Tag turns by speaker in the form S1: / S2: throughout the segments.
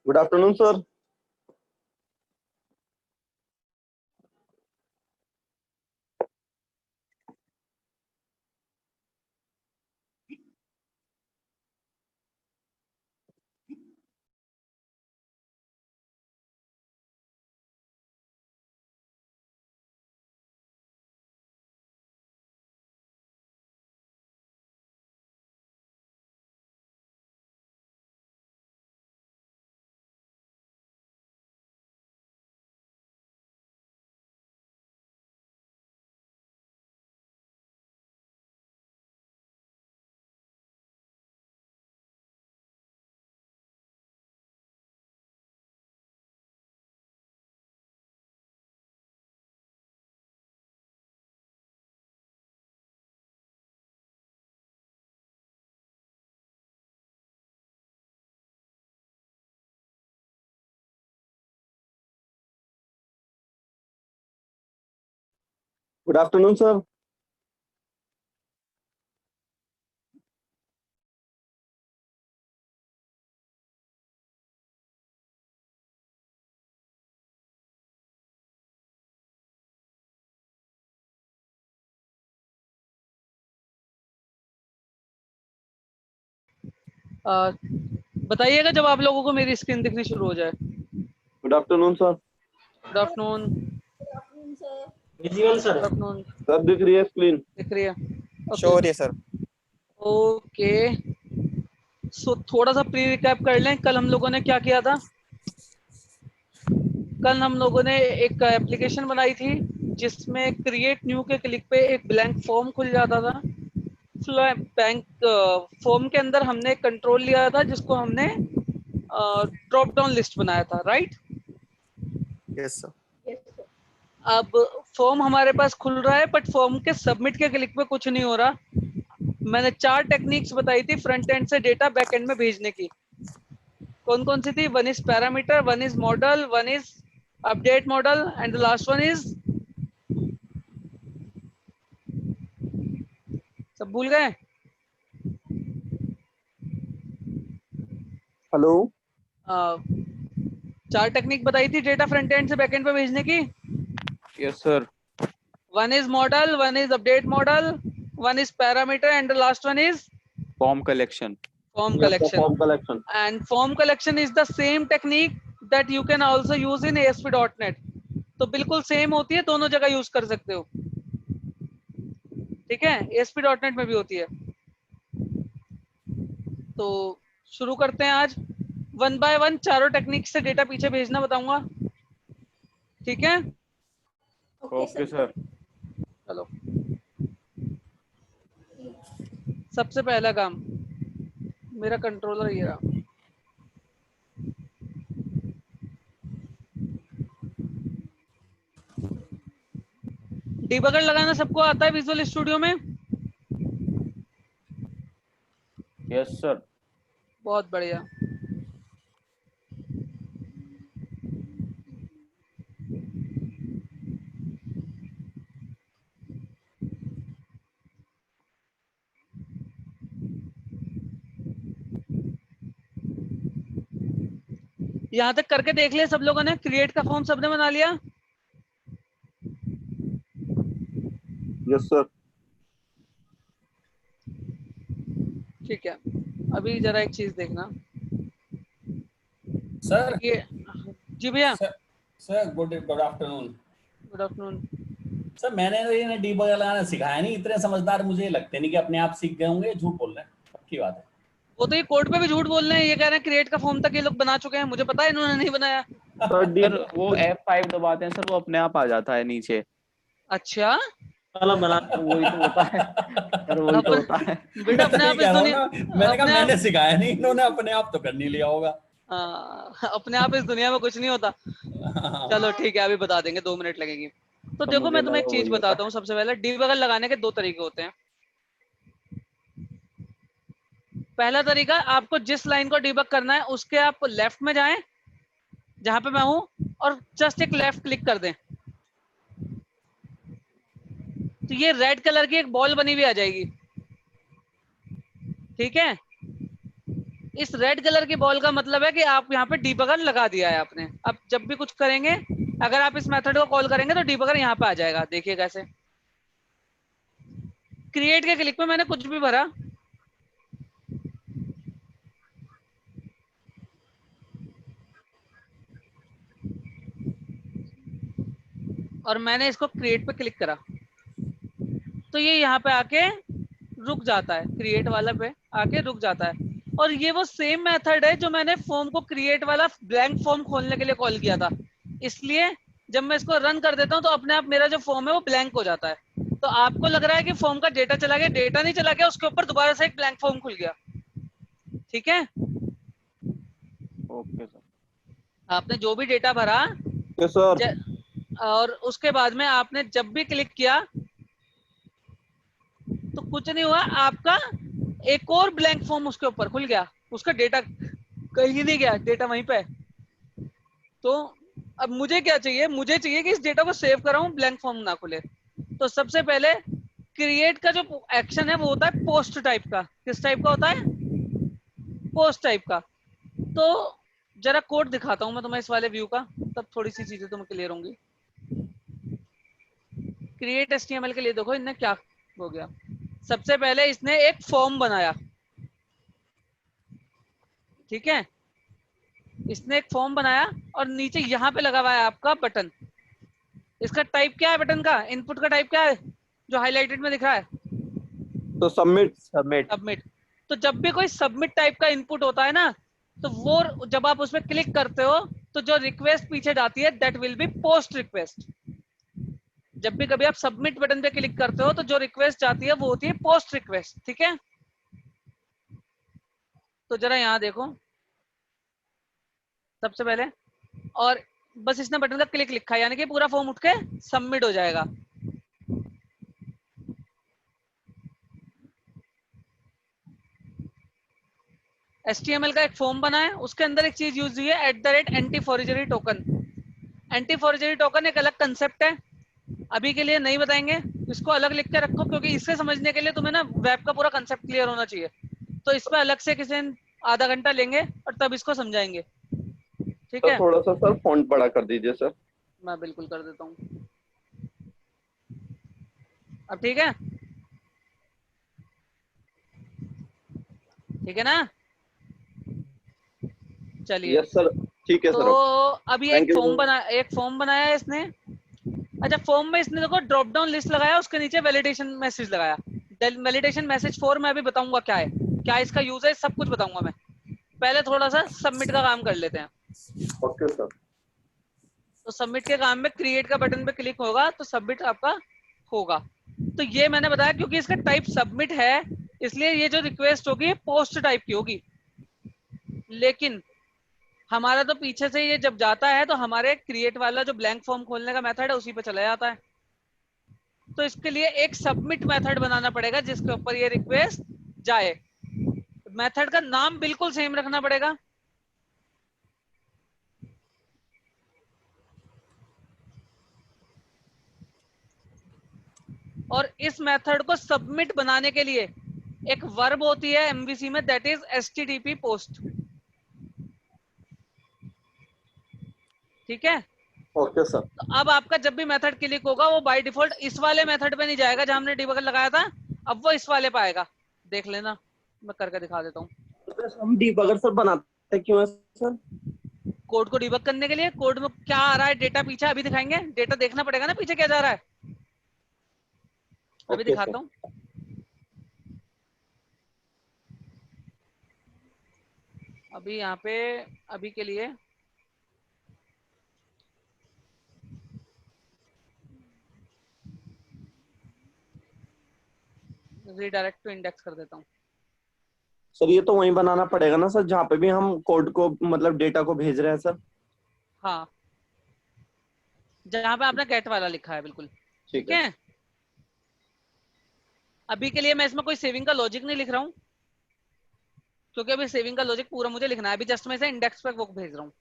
S1: Good afternoon sir. Good afternoon sir.
S2: बताइएगा जब आप लोगों को मेरी स्क्रीन दिखनी शुरू हो जाए।
S1: Good afternoon sir.
S2: Good afternoon
S3: sir
S2: good afternoon.
S1: Sir दिख रही है स्क्रीन?
S2: दिख रही है?
S4: शो हो रही है सर।
S2: ओके, सो थोड़ा सा प्री रिकैप कर लें। कल हम लोगों ने क्या किया था? कल हम लोगों ने एक एप्लीकेशन बनाई थी जिसमें क्रिएट न्यू के क्लिक पे एक ब्लैंक फॉर्म खुल जाता था। बैंक फॉर्म के अंदर हमने एक कंट्रोल लिया था जिसको हमने ड्रॉप डाउन लिस्ट बनाया था, राइट?
S4: Yes sir.
S2: अब फॉर्म हमारे पास खुल रहा है बट फॉर्म के सबमिट के क्लिक पे कुछ नहीं हो रहा। मैंने 4 टेक्निक्स बताई थी फ्रंट एंड से डेटा बैक एंड में भेजने की। कौन कौन सी थी? One is parameter, one is model, one is update model and the last one is, सब भूल गए?
S1: हेलो।
S2: 4 टेक्निक बताई थी डेटा फ्रंट एंड से बैक एंड पे भेजने की।
S5: Yes sir.
S2: One is model, one is update model, one is parameter and the last one is
S5: form collection.
S2: form
S1: Yes, sir,
S2: collection.
S1: form collection.
S2: And form collection is the same technique that you can also use in ASP.NET. तो बिल्कुल same होती है, दोनों जगह use कर सकते हो। ठीक है, ASP.NEट में भी होती है। तो शुरू करते हैं आज। 1 बाय 1 चारों टेक्निक से डेटा पीछे भेजना बताऊंगा, ठीक है?
S5: Okay sir.
S2: चलो, सबसे पहला काम, मेरा कंट्रोलर ये रहा। डिबगर लगाना सबको आता है विजुअल स्टूडियो में?
S5: Yes sir.
S2: बहुत बढ़िया। यहां तक करके देख लिया सब लोगों ने? क्रिएट का फॉर्म सबने बना लिया?
S1: Yes sir.
S2: ठीक है, अभी जरा एक चीज देखना
S6: सर।
S2: ये। जी भैया।
S6: Sir good afternoon.
S2: Good afternoon.
S6: Sir मैंने तो ये डीबगर लगाना सिखाया नहीं, इतने समझदार मुझे लगते नहीं कि अपने आप सीख गए होंगे, झूठ बोल रहे हैं, पक्की बात है।
S2: वो तो ये कोड पे भी झूठ बोल रहे हैं, ये कह रहे हैं क्रिएट का फॉर्म तक ये लोग बना चुके हैं। मुझे पता है इन्होंने नहीं बनाया।
S5: सर वो F5 दबाते हैं सर, वो अपने आप आ जाता है नीचे।
S2: अच्छा,
S5: वही तो होता है सर, वही तो होता है।
S2: बेटा अपने आप इस दुनिया,
S6: मैंने कहा मैंने सिखाया नहीं, इन्होंने अपने आप तो कर नहीं लिया होगा।
S2: अपने आप इस दुनिया में कुछ नहीं होता। चलो ठीक है, अभी बता देंगे, 2 मिनट लगेगी। तो देखो मैं तुम्हें एक चीज बताता हूँ। सबसे पहले डीबगर लगाने के 2 तरीके होते हैं। पहला तरीका, आपको जिस लाइन को डीबग करना है उसके आप लेफ्ट में जाएं जहां पे मैं हूं और जस्ट एक लेफ्ट क्लिक कर दें, तो ये रेड कलर की एक बॉल बनी हुई आ जाएगी। ठीक है, इस रेड कलर की बॉल का मतलब है कि आप यहाँ पे डीबगर लगा दिया है आपने। अब जब भी कुछ करेंगे, अगर आप इस मेथड को कॉल करेंगे तो डीबगर यहाँ पे आ जाएगा। देखिए कैसे, क्रिएट के क्लिक में मैंने कुछ भी भरा, और मैंने इसको क्रिएट पे क्लिक करा, तो ये यहाँ पे आके रुक जाता है, क्रिएट वाला पे आके रुक जाता है। और ये वो सेम मेथड है जो मैंने फॉर्म को क्रिएट वाला ब्लैंक फॉर्म खोलने के लिए कॉल किया था। इसलिए जब मैं इसको रन कर देता हूँ तो अपने आप मेरा जो फॉर्म है वो ब्लैंक हो जाता है। तो आपको लग रहा है कि फॉर्म का डेटा चला गया, डेटा नहीं चला गया, उसके ऊपर दोबारा से एक ब्लैंक फॉर्म खुल गया। ठीक है,
S1: ओके सर।
S2: आपने जो भी डेटा भरा
S1: यस सर।
S2: और उसके बाद में आपने जब भी क्लिक किया तो कुछ नहीं हुआ, आपका एक और ब्लैंक फॉर्म उसके ऊपर खुल गया, उसका डेटा कहीं नहीं गया, डेटा वहीं पे। तो अब मुझे क्या चाहिए, मुझे चाहिए कि इस डेटा को सेव कराऊं, ब्लैंक फॉर्म ना खुले। तो सबसे पहले क्रिएट का जो एक्शन है वो होता है पोस्ट टाइप का। किस टाइप का होता है? पोस्ट टाइप का। तो जरा कोड दिखाता हूं मैं तुम्हें इस वाले व्यू का, तब थोड़ी सी चीजें तुम्हें क्लियर होंगी। क्रिएट एचटीएमएल के लिए देखो इनने क्या हो गया। सबसे पहले इसने एक फॉर्म बनाया, ठीक है, इसने एक फॉर्म बनाया और नीचे यहाँ पे लगा हुआ है आपका बटन। इसका टाइप क्या है बटन का? इनपुट का टाइप क्या है जो हाईलाइटेड में दिख रहा है?
S1: तो सबमिट।
S2: सबमिट। तो जब भी कोई सबमिट टाइप का इनपुट होता है ना, तो वो जब आप उसमें क्लिक करते हो तो जो रिक्वेस्ट पीछे जाती है that will be post request. जब भी कभी आप सबमिट बटन पे क्लिक करते हो तो जो रिक्वेस्ट जाती है वो होती है पोस्ट रिक्वेस्ट। ठीक है, तो जरा यहाँ देखो सबसे पहले, और बस इसने बटन का क्लिक लिखा है, यानी कि पूरा फॉर्म उठ के सबमिट हो जाएगा। HTML का एक फॉर्म बना है, उसके अंदर एक चीज यूज हुई है @anti forgery token. Anti forgery token एक अलग कंसेप्ट है, अभी के लिए नहीं बताएंगे, इसको अलग लिख के रखो, क्योंकि इससे समझने के लिए तुम्हें ना वेब का पूरा कंसेप्ट क्लियर होना चाहिए। तो इस पर अलग से किसी दिन आधा घंटा लेंगे और तब इसको समझाएंगे। ठीक
S1: सर
S2: है,
S1: थोड़ा सा सर फॉन्ट बड़ा कर दीजिए सर।
S2: मैं बिल्कुल कर देता हूँ। अब ठीक है, ठीक है ना? चलिए,
S1: यस सर, ठीक है
S2: तो
S1: सर। अब
S2: अभी
S1: थैंक यू सर।
S2: एक फॉर्म बनाया है इसने। अच्छा, फॉर्म में इसने देखो ड्रॉप डाउन लिस्ट लगाया, उसके नीचे वैलिडेशन मैसेज लगाया। वैलिडेशन मैसेज फॉर मैं अभी बताऊंगा क्या है, क्या इसका यूज है, सब कुछ बताऊंगा मैं। पहले थोड़ा सा सबमिट का काम कर लेते हैं।
S1: Okay sir.
S2: तो सबमिट के काम में क्रिएट का बटन पे क्लिक होगा तो सबमिट आपका होगा। तो ये मैंने बताया क्योंकि इसका टाइप सबमिट है, इसलिए ये जो रिक्वेस्ट होगी पोस्ट टाइप की होगी। लेकिन हमारा तो पीछे से ये जब जाता है तो हमारे क्रिएट वाला जो ब्लैंक फॉर्म खोलने का मेथड है उसी पे चला जाता है। तो इसके लिए एक सबमिट मेथड बनाना पड़ेगा जिसके ऊपर ये रिक्वेस्ट जाए। मेथड का नाम बिल्कुल सेम रखना पड़ेगा। और इस मेथड को सबमिट बनाने के लिए एक वर्ब होती है एमवीसी में, दैट इज एचटीटीपी पोस्ट। ठीक है,
S1: ओके सर।
S2: तो अब आपका जब भी मेथड क्लिक होगा वो बाय डिफॉल्ट इस वाले मेथड पे नहीं जाएगा जहां हमने डिबगर लगाया था, अब वो इस वाले पे आएगा। देख लेना, मैं करके दिखा देता हूँ।
S1: हम डीबगर सर बनाते क्यों है सर?
S2: कोड को डिबग करने के लिए, कोड में क्या आ रहा है, डेटा पीछे अभी दिखाएंगे, डेटा देखना पड़ेगा ना पीछे क्या जा रहा है, अभी
S1: ओके सर।
S2: दिखाता हूँ। अभी यहाँ पे अभी के लिए रीडायरेक्ट टू इंडेक्स कर देता हूँ।
S1: सर ये तो वहीं बनाना पड़ेगा ना सर, जहाँ पे भी हम कोड को मतलब डेटा को भेज रहे हैं सर?
S2: हाँ, जहाँ पे आपने गेट वाला लिखा है, बिल्कुल
S1: ठीक
S2: ठीक
S1: है।
S2: है। अभी के लिए मैं इसमें कोई सेविंग का लॉजिक नहीं लिख रहा हूँ, क्योंकि अभी सेविंग का लॉजिक पूरा मुझे लिखना है। अभी जस्ट मैं इसे इंडेक्स पे वो भेज रहा हूँ।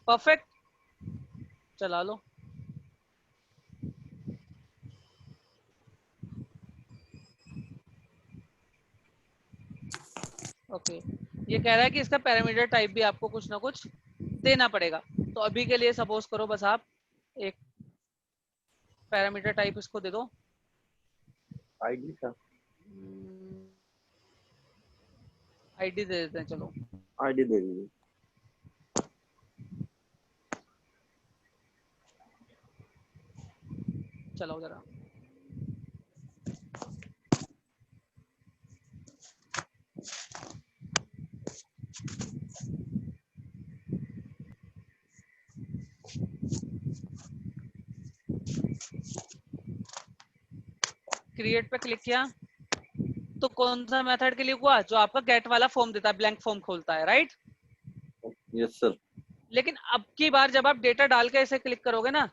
S2: परफेक्ट, चला लो। ओके, ये कह रहा है कि इसका पैरामीटर टाइप भी आपको कुछ ना कुछ देना पड़ेगा। तो अभी के लिए सपोज करो बस आप एक पैरामीटर टाइप इसको दे दो।
S1: आईडी का
S2: आईडी दे देते हैं, चलो
S1: आईडी दे दीजिए।
S2: चलाओ जरा। क्रिएट पे क्लिक किया तो कौन सा मेथड के लिए हुआ? जो आपका गेट वाला फॉर्म देता है, ब्लैंक फॉर्म खोलता है, राइट?
S1: Yes sir.
S2: लेकिन अब की बार जब आप डेटा डाल के ऐसे क्लिक करोगे ना,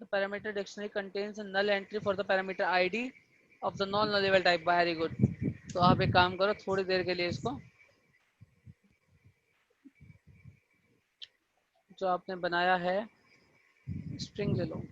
S2: the parameter dictionary contains a null entry for the parameter id of the non nullable type. Very good. तो आप एक काम करो, थोड़ी देर के लिए इसको जो आपने बनाया है स्ट्रिंग ले लो।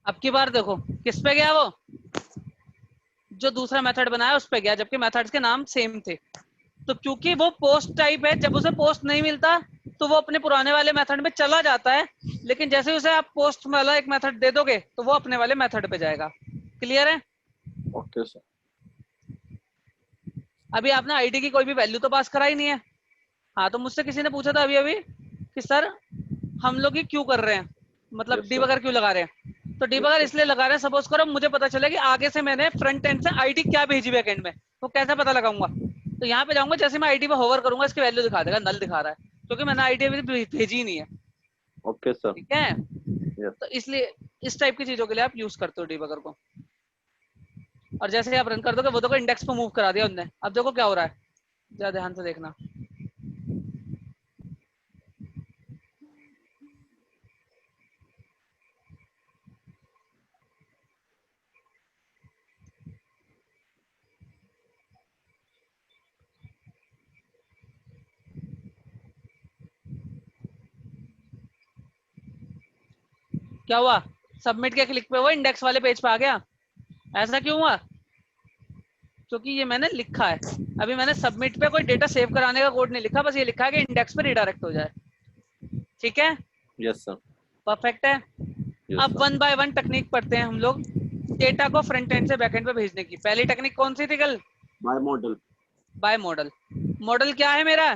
S2: अब की बार देखो किस पे गया, वो जो दूसरा मेथड बनाया उस पे गया, जबकि मेथड्स के नाम सेम थे। तो क्योंकि वो पोस्ट टाइप है, जब उसे पोस्ट नहीं मिलता तो वो अपने पुराने वाले मेथड में चला जाता है, लेकिन जैसे उसे आप पोस्ट वाला एक मेथड दे दोगे तो वो अपने वाले मेथड पे जाएगा। क्लियर है?
S1: Okay sir.
S2: अभी आपने आईडी की कोई भी वैल्यू तो पास करा ही नहीं है। हाँ, तो मुझसे किसी ने पूछा था अभी अभी कि सर हम लोग ये क्यों कर रहे हैं, मतलब
S1: Yes,
S2: डीबगर क्यों लगा रहे हैं? तो डीबगर इसलिए लगा रहे हैं, सपोज करो मुझे पता चले कि आगे से मैंने फ्रंट एंड से आईडी क्या भेजी बैकएंड में, तो कैसे पता लगाऊंगा? तो यहाँ पे जाऊंगा, जैसे मैं आईडी पे होवर करूंगा इसकी वैल्यू दिखा देगा, नल दिखा रहा है, क्योंकि मैंने आईडी अभी भेजी ही नहीं है।
S1: Okay sir.
S2: ठीक है?
S1: Yes.
S2: तो इसलिए इस टाइप की चीजों के लिए आप यूज करते हो डीबगर को। और जैसे ही आप रन कर दोगे, वो देखो इंडेक्स पे मूव करा दिया उनने। अब देखो क्या हो रहा है, जरा ध्यान से देखना। क्या हुआ? सबमिट के क्लिक पे वो इंडेक्स वाले पेज पे आ गया। ऐसा क्यों हुआ? क्योंकि ये मैंने लिखा है, अभी मैंने सबमिट पे कोई डेटा सेव कराने का कोड नहीं लिखा, बस ये लिखा है कि इंडेक्स पे रिडायरेक्ट हो जाए। ठीक है?
S1: Yes sir.
S2: परफेक्ट है।
S1: Yes,
S2: अब
S1: sir.
S2: One by one technique पढ़ते हैं हम लोग डेटा को फ्रंट एंड से बैक एंड पे भेजने की। पहली टेक्निक कौन सी थी कल?
S1: By model.
S2: By model. Model क्या है मेरा?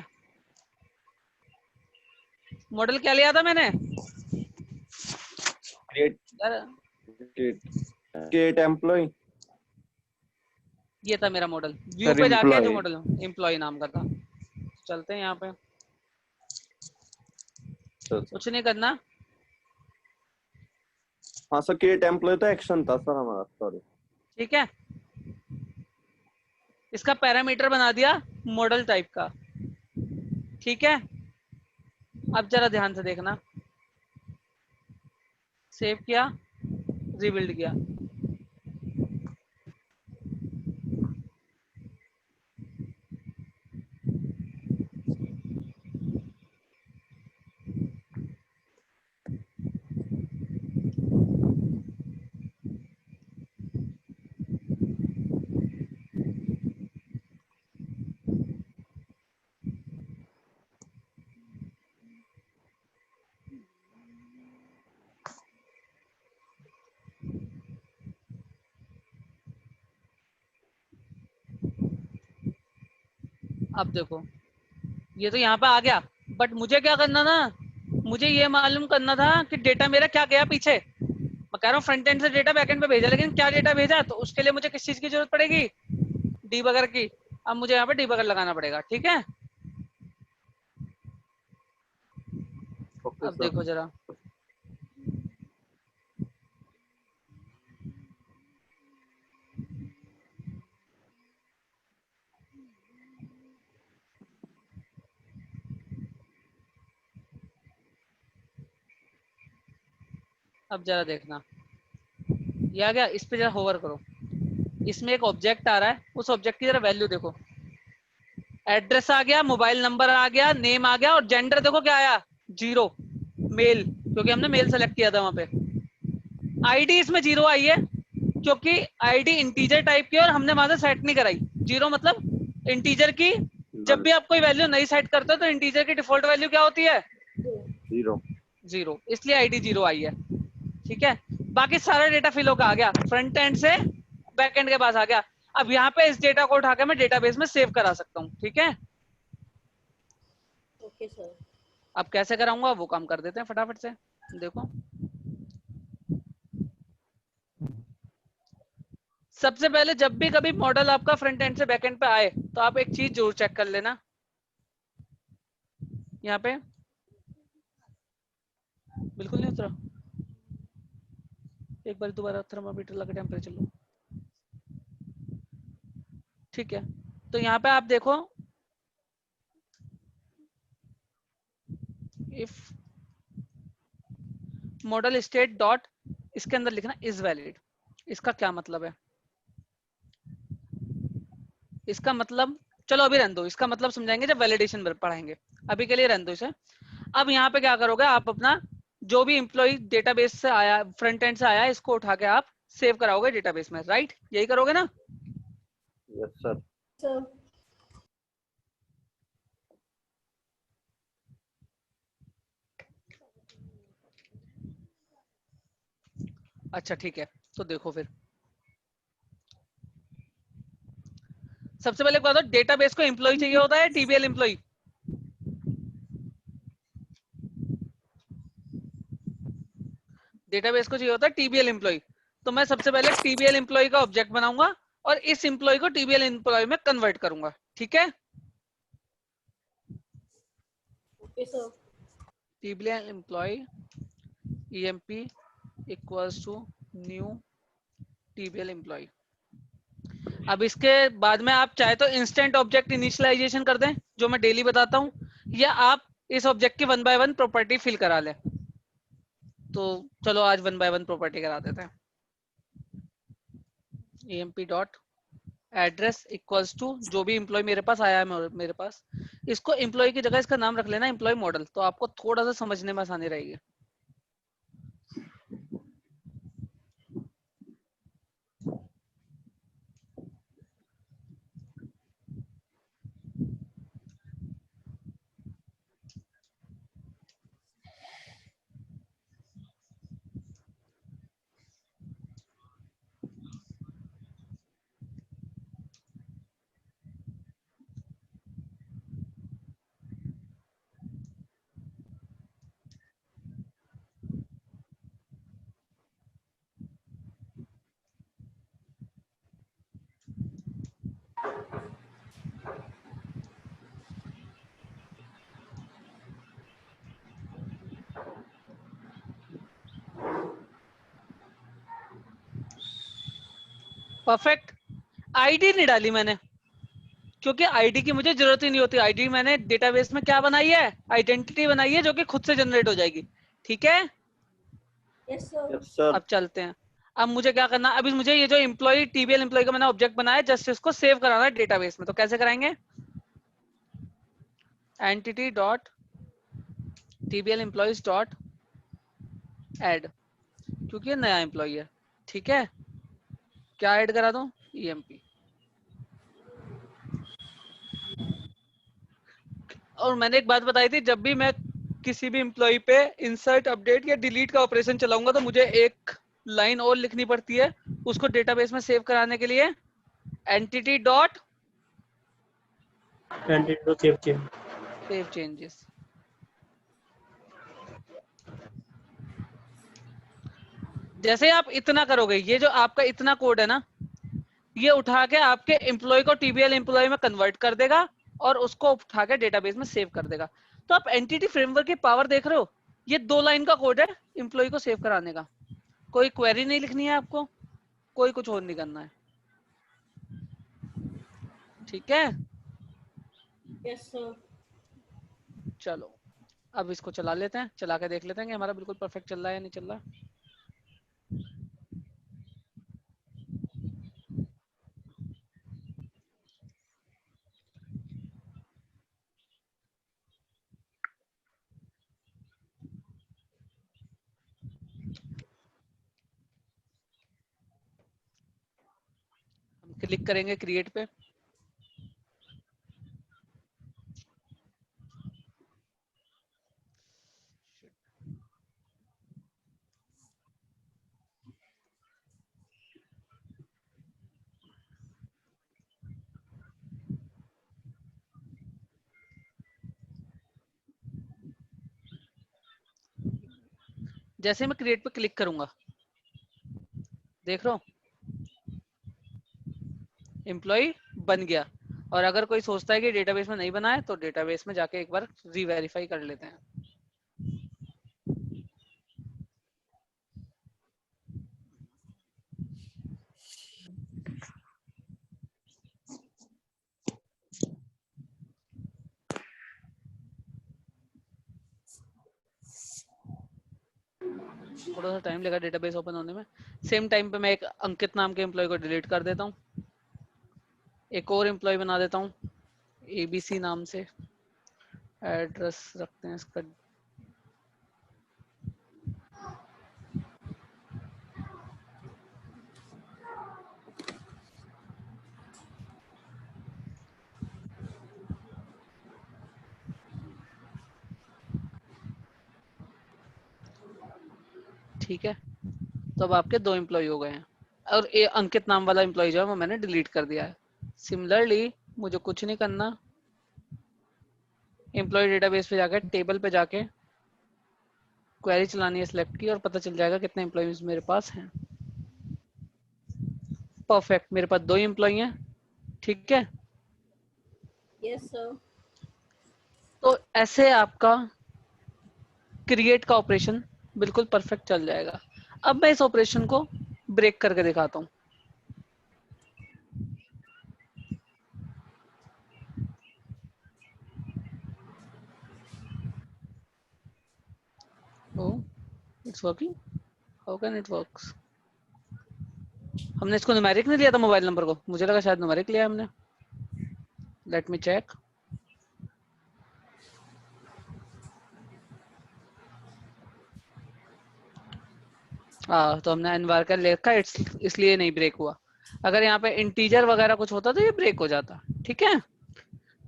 S2: मॉडल क्या लिया था मैंने?
S1: Create employ.
S2: ये था मेरा मॉडल। व्यू पे जाके जो मॉडल एम्प्लॉय नाम का था। चलते हैं यहाँ पे, कुछ नहीं करना।
S1: हाँ सर, क्रिएट एम्प्लॉय तो एक्शन था सर हमारा, सॉरी।
S2: ठीक है, इसका पैरामीटर बना दिया मॉडल टाइप का। ठीक है, अब जरा ध्यान से देखना। सेव किया, रिबिल्ड किया। अब देखो ये तो यहाँ पे आ गया, बट मुझे क्या करना था? मुझे ये मालूम करना था कि डेटा मेरा क्या गया पीछे। मैं कह रहा हूँ फ्रंट एंड से डेटा बैक एंड पे भेजा, लेकिन क्या डेटा भेजा? तो उसके लिए मुझे किस चीज की जरूरत पड़ेगी? डीबगर की। अब मुझे यहाँ पे डिबगर लगाना पड़ेगा, ठीक है।
S1: ओके
S2: अब
S1: सर।
S2: देखो जरा, अब जरा देखना, ये आ गया, इस पे जरा होवर करो, इसमें एक ऑब्जेक्ट आ रहा है, उस ऑब्जेक्ट की जरा वैल्यू देखो, एड्रेस आ गया, मोबाइल नंबर आ गया, नेम आ गया, और जेंडर देखो क्या आया, 0, मेल, क्योंकि हमने मेल सेलेक्ट किया था वहां पे। आईडी इसमें 0 आई है क्योंकि आईडी इंटीजर टाइप की और हमने वहां से सेट नहीं कराई। 0 मतलब इंटीजर की, जब भी आप कोई वैल्यू नहीं सेट करते हो तो इंटीजर की डिफॉल्ट वैल्यू क्या होती है, 0, इसलिए आईडी 0 आई है, ठीक है। बाकी सारा डेटा फिल होकर आ गया, फ्रंट एंड से बैक एंड के पास आ गया। अब यहाँ पे इस डेटा को उठा के मैं डेटाबेस में सेव करा सकता हूँ, ठीक है।
S3: Okay sir.
S2: अब कैसे कराऊंगा वो काम कर देते हैं फटाफट से, देखो। सबसे पहले जब भी कभी मॉडल आपका फ्रंट एंड से बैक एंड पे आए तो आप एक चीज जरूर चेक कर लेना, यहाँ पे बिल्कुल नहीं उतरा, एक बार दोबारा थर्मामीटर लगा टेम्परेचर लो, ठीक है। तो यहाँ पे आप देखो, इफ मॉडल स्टेट डॉट, इसके अंदर लिखना इज वैलिड। इसका क्या मतलब है, इसका मतलब चलो अभी रहने दो, इसका मतलब समझाएंगे जब वैलिडेशन पढ़ाएंगे, अभी के लिए रहने दो इसे। अब यहाँ पे क्या करोगे, आप अपना जो भी एम्प्लॉय डेटाबेस से आया, फ्रंट एंड से आया, इसको उठा के आप सेव कराओगे डेटाबेस में, राइट, यही करोगे ना।
S1: Yes sir.
S3: सर
S2: अच्छा ठीक है, तो देखो फिर सबसे पहले बता दो, डेटाबेस को एम्प्लॉय चाहिए होता है टीबीएल एम्प्लॉय, डेटाबेस को चाहिए होता है टीबीएल एम्प्लॉय। तो मैं सबसे पहले टीबीएल एम्प्लॉय का ऑब्जेक्ट बनाऊंगा और इस एम्प्लॉय को टीबीएल एम्प्लॉय में कन्वर्ट करूंगा, ठीक है।
S3: Okay sir.
S2: TBL employ EMP equals to new TBL employ. अब इसके बाद में आप चाहे तो इंस्टेंट ऑब्जेक्ट इनिशियलाइजेशन कर दें जो मैं डेली बताता हूं, या आप इस ऑब्जेक्ट की 1 बाय 1 प्रॉपर्टी फिल करा लें। तो चलो आज 1 बाय 1 प्रॉपर्टी करा देते हैं। emp dot address equals to जो भी एम्प्लॉय मेरे पास आया है मेरे पास, इसको एम्प्लॉय की जगह इसका नाम रख लेना एम्प्लॉय मॉडल, तो आपको थोड़ा सा समझने में आसानी रहेगी। परफेक्ट। आईडी नहीं डाली मैंने क्योंकि आईडी की मुझे जरूरत ही नहीं होती, आईडी मैंने डेटाबेस में क्या बनाई है, आइडेंटिटी बनाई है जो कि खुद से जनरेट हो जाएगी, ठीक है।
S3: Yes sir.
S1: Yes sir.
S2: अब चलते हैं, अब मुझे क्या करना, अभी मुझे ये जो एम्प्लॉय टीबीएल एम्प्लॉय का मैंने ऑब्जेक्ट बनाया जस्ट इसको सेव कराना है डेटाबेस में, तो कैसे कराएंगे, entity dot TBL employees dot add, क्योंकि ये नया एम्प्लॉय है, ठीक है। क्या ऐड करा दूं, ईएमपी। और मैंने एक बात बताई थी, जब भी मैं किसी भी एम्प्लॉय पे इंसर्ट अपडेट या डिलीट का ऑपरेशन चलाऊंगा तो मुझे एक लाइन और लिखनी पड़ती है उसको डेटाबेस में सेव कराने के लिए, एंटिटी डॉट सेव चेंजेस। जैसे आप इतना करोगे, ये जो आपका इतना कोड है ना, ये उठा के आपके एम्प्लॉय को टीबीएल एम्प्लॉय में कन्वर्ट कर देगा और उसको उठा के डेटाबेस में सेव कर देगा। तो आप एंटिटी फ्रेमवर्क की पावर देख रहे हो, ये 2 लाइन का कोड है एम्प्लॉय को सेव कराने का। कोई क्वेरी नहीं लिखनी है आपको, कोई कुछ और नहीं करना है, ठीक है।
S3: Yes, sir.
S2: चलो अब इसको चला लेते हैं, चला के देख लेते हैं कि हमारा बिल्कुल परफेक्ट चल रहा है या नहीं चल रहा है। हम क्लिक करेंगे क्रिएट पे, जैसे मैं क्रिएट पे क्लिक करूंगा देख रहा हूं एम्प्लॉय बन गया। और अगर कोई सोचता है कि डेटाबेस में नहीं बना है तो डेटाबेस में जाके एक बार रीवेरीफाई कर लेते हैं। थोड़ा सा टाइम लगा डेटाबेस ओपन होने में। सेम टाइम पे मैं एक अंकित नाम के एम्प्लॉय को डिलीट कर देता हूँ, एक और एम्प्लॉय बना देता हूँ एबीसी नाम से। एड्रेस रखते हैं इसका, ठीक है। तो अब आपके 2 एम्प्लॉय हो गए हैं और ये अंकित नाम वाला एम्प्लॉय जो है वो मैंने डिलीट कर दिया है। सिमिलरली मुझे कुछ नहीं करना, एम्प्लॉय डेटाबेस पे जाकर टेबल पे जाके क्वेरी चलानी है सिलेक्ट की और पता चल जाएगा कितने एम्प्लॉयज मेरे पास हैं। परफेक्ट, मेरे पास 2 एम्प्लॉय हैं, ठीक है।
S3: Yes, sir.
S2: तो ऐसे आपका क्रिएट का ऑपरेशन बिल्कुल परफेक्ट चल जाएगा। अब मैं इस ऑपरेशन को ब्रेक करके दिखाता हूँ। It's working, how can it works? हमने इसको न्यूमेरिक नहीं लिया था मोबाइल नंबर को, मुझे लगा शायद न्यूमेरिक लिया हमने। Let me check. तो हमने एनवार का लिखा, इसलिए नहीं ब्रेक हुआ। अगर यहाँ पे इंटीजर वगैरह कुछ होता तो ये ब्रेक हो जाता, ठीक है।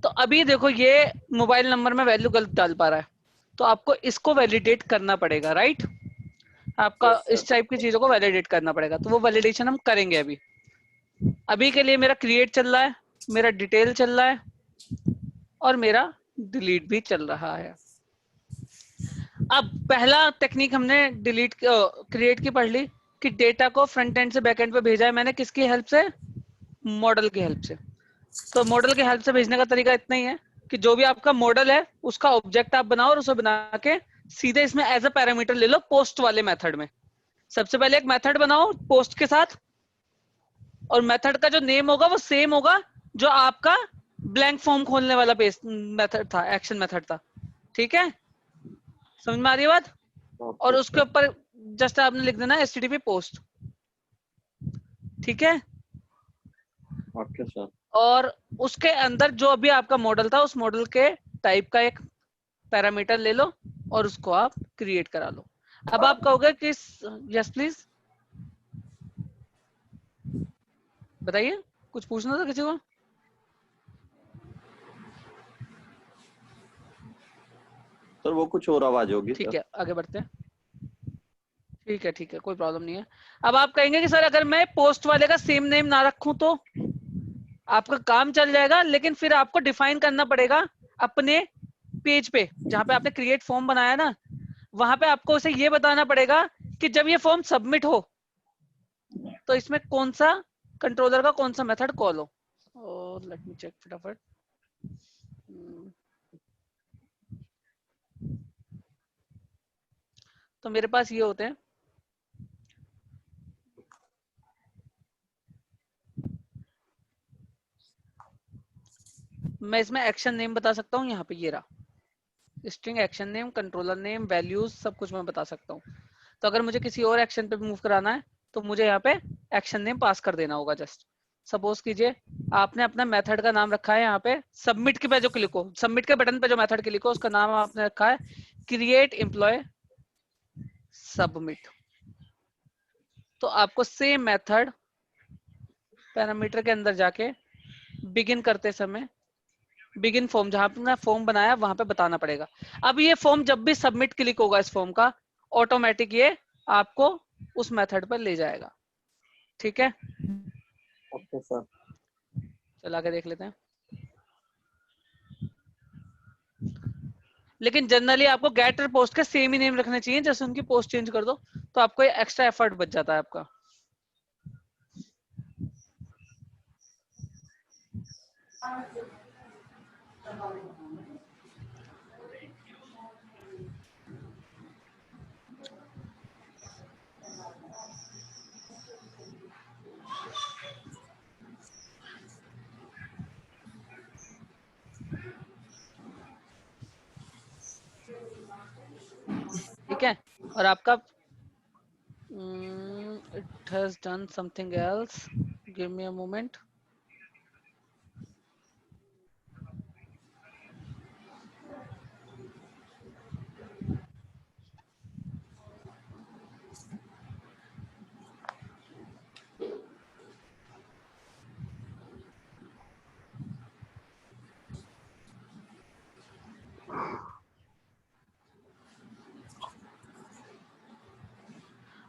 S2: तो अभी देखो ये मोबाइल नंबर में वैल्यू गलत डाल पा रहा है, तो आपको इसको वैलिडेट करना पड़ेगा, राइट। आपका इस टाइप की चीजों को वैलिडेट करना पड़ेगा, तो वो वैलिडेशन हम करेंगे अभी। अभी के लिए मेरा क्रिएट चल रहा है, मेरा डिटेल चल रहा है और मेरा डिलीट भी चल रहा है। अब पहला टेक्निक हमने डिलीट क्रिएट की पढ़ ली कि डेटा को फ्रंट एंड से बैक एंड पे भेजा है मैंने, किसकी हेल्प से? मॉडल की हेल्प से। तो मॉडल की हेल्प से भेजने का तरीका इतना ही है कि जो भी आपका मॉडल है उसका ऑब्जेक्ट आप बनाओ और उसे बना के सीधे इसमें एज अ पैरामीटर ले लो पोस्ट वाले मेथड में। सबसे पहले एक मेथड बनाओ पोस्ट के साथ, और मेथड का जो नेम होगा वो सेम होगा जो आपका ब्लैंक फॉर्म खोलने वाला मेथड था, एक्शन मेथड था, ठीक है। समझ में आ रही है बात? और उसके ऊपर जस्ट आपने लिख देना HTTP पोस्ट, ठीक है।
S1: Okay sir.
S2: और उसके अंदर जो अभी आपका मॉडल था उस मॉडल के टाइप का एक पैरामीटर ले लो और उसको आप क्रिएट करा लो। अब आप कहोगे कि यस प्लीज बताइए, कुछ पूछना था किसी को?
S1: सर वो कुछ और आवाज होगी।
S2: ठीक है आगे बढ़ते हैं। ठीक है कोई प्रॉब्लम नहीं है। अब आप कहेंगे कि सर अगर मैं पोस्ट वाले का सेम नेम ना रखूं तो आपका काम चल जाएगा, लेकिन फिर आपको डिफाइन करना पड़ेगा अपने पेज पे जहां पे आपने क्रिएट फॉर्म बनाया ना, वहां पे आपको उसे ये बताना पड़ेगा कि जब ये फॉर्म सबमिट हो तो इसमें कौन सा कंट्रोलर का कौन सा मेथड कॉल हो। और लेट मी चेक फटाफट। तो मेरे पास ये होते हैं, मैं इसमें एक्शन नेम बता सकता हूँ, यहाँ पे ये रहा string action name, controller name, values, सब कुछ मैं बता सकता हूँ। तो अगर मुझे किसी और एक्शन पे मूव कराना है तो मुझे यहाँ पे एक्शन नेम पास कर देना होगा। जस्ट सपोज कीजिए आपने अपना मेथड का नाम रखा है, यहाँ पे सबमिट के पे जो क्लिक हो, सबमिट के बटन पे जो मेथड क्लिक हो उसका नाम आपने रखा है क्रिएट एम्प्लॉय सबमिट। तो आपको सेम मेथड पैरामीटर के अंदर जाके बिगिन करते समय बिगिन फॉर्म, जहां पे फॉर्म बनाया वहां पे बताना पड़ेगा। अब ये फॉर्म जब भी सबमिट क्लिक होगा इस फॉर्म का, ऑटोमेटिक ये आपको उस मेथड पर ले जाएगा। ठीक है,
S1: ओके सर।
S2: चला के देख लेते हैं। लेकिन जनरली आपको गेटर पोस्ट के सेम ही नेम रखने चाहिए, जैसे उनकी पोस्ट चेंज कर दो तो आपको एक्स्ट्रा एफर्ट बच जाता है आपका। ठीक है, और आपका it has done something else, give me a moment।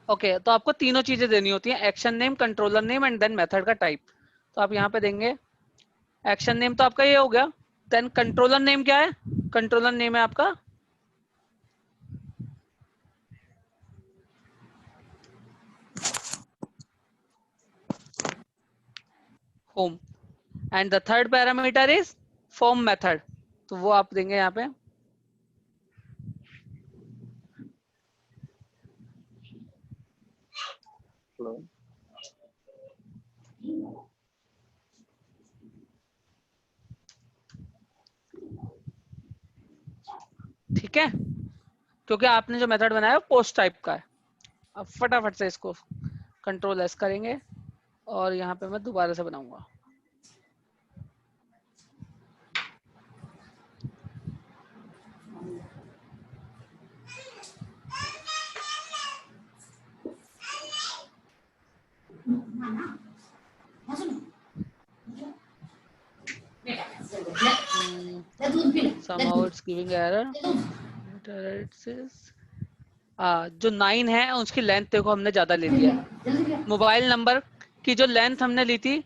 S2: Okay तो आपको तीनों चीजें देनी होती हैं, action name, controller name and then method का टाइप। तो आप यहाँ पे देंगे एक्शन नेम तो आपका ये हो गया, देन कंट्रोलर नेम क्या है, कंट्रोलर नेम है आपका home, and the third parameter is form method. तो वो आप देंगे यहाँ पे
S1: हेलो।
S2: ठीक है, क्योंकि आपने जो मेथड बनाया वो पोस्ट टाइप का है। अब फटाफट से इसको कंट्रोल एस करेंगे और यहाँ पे मैं दोबारा से बनाऊंगा। somehow it's giving error। it says जो 9 है उसकी लेंथ देखो हमने ज्यादा ले लिया है। मोबाइल नंबर की जो लेंथ हमने ली थी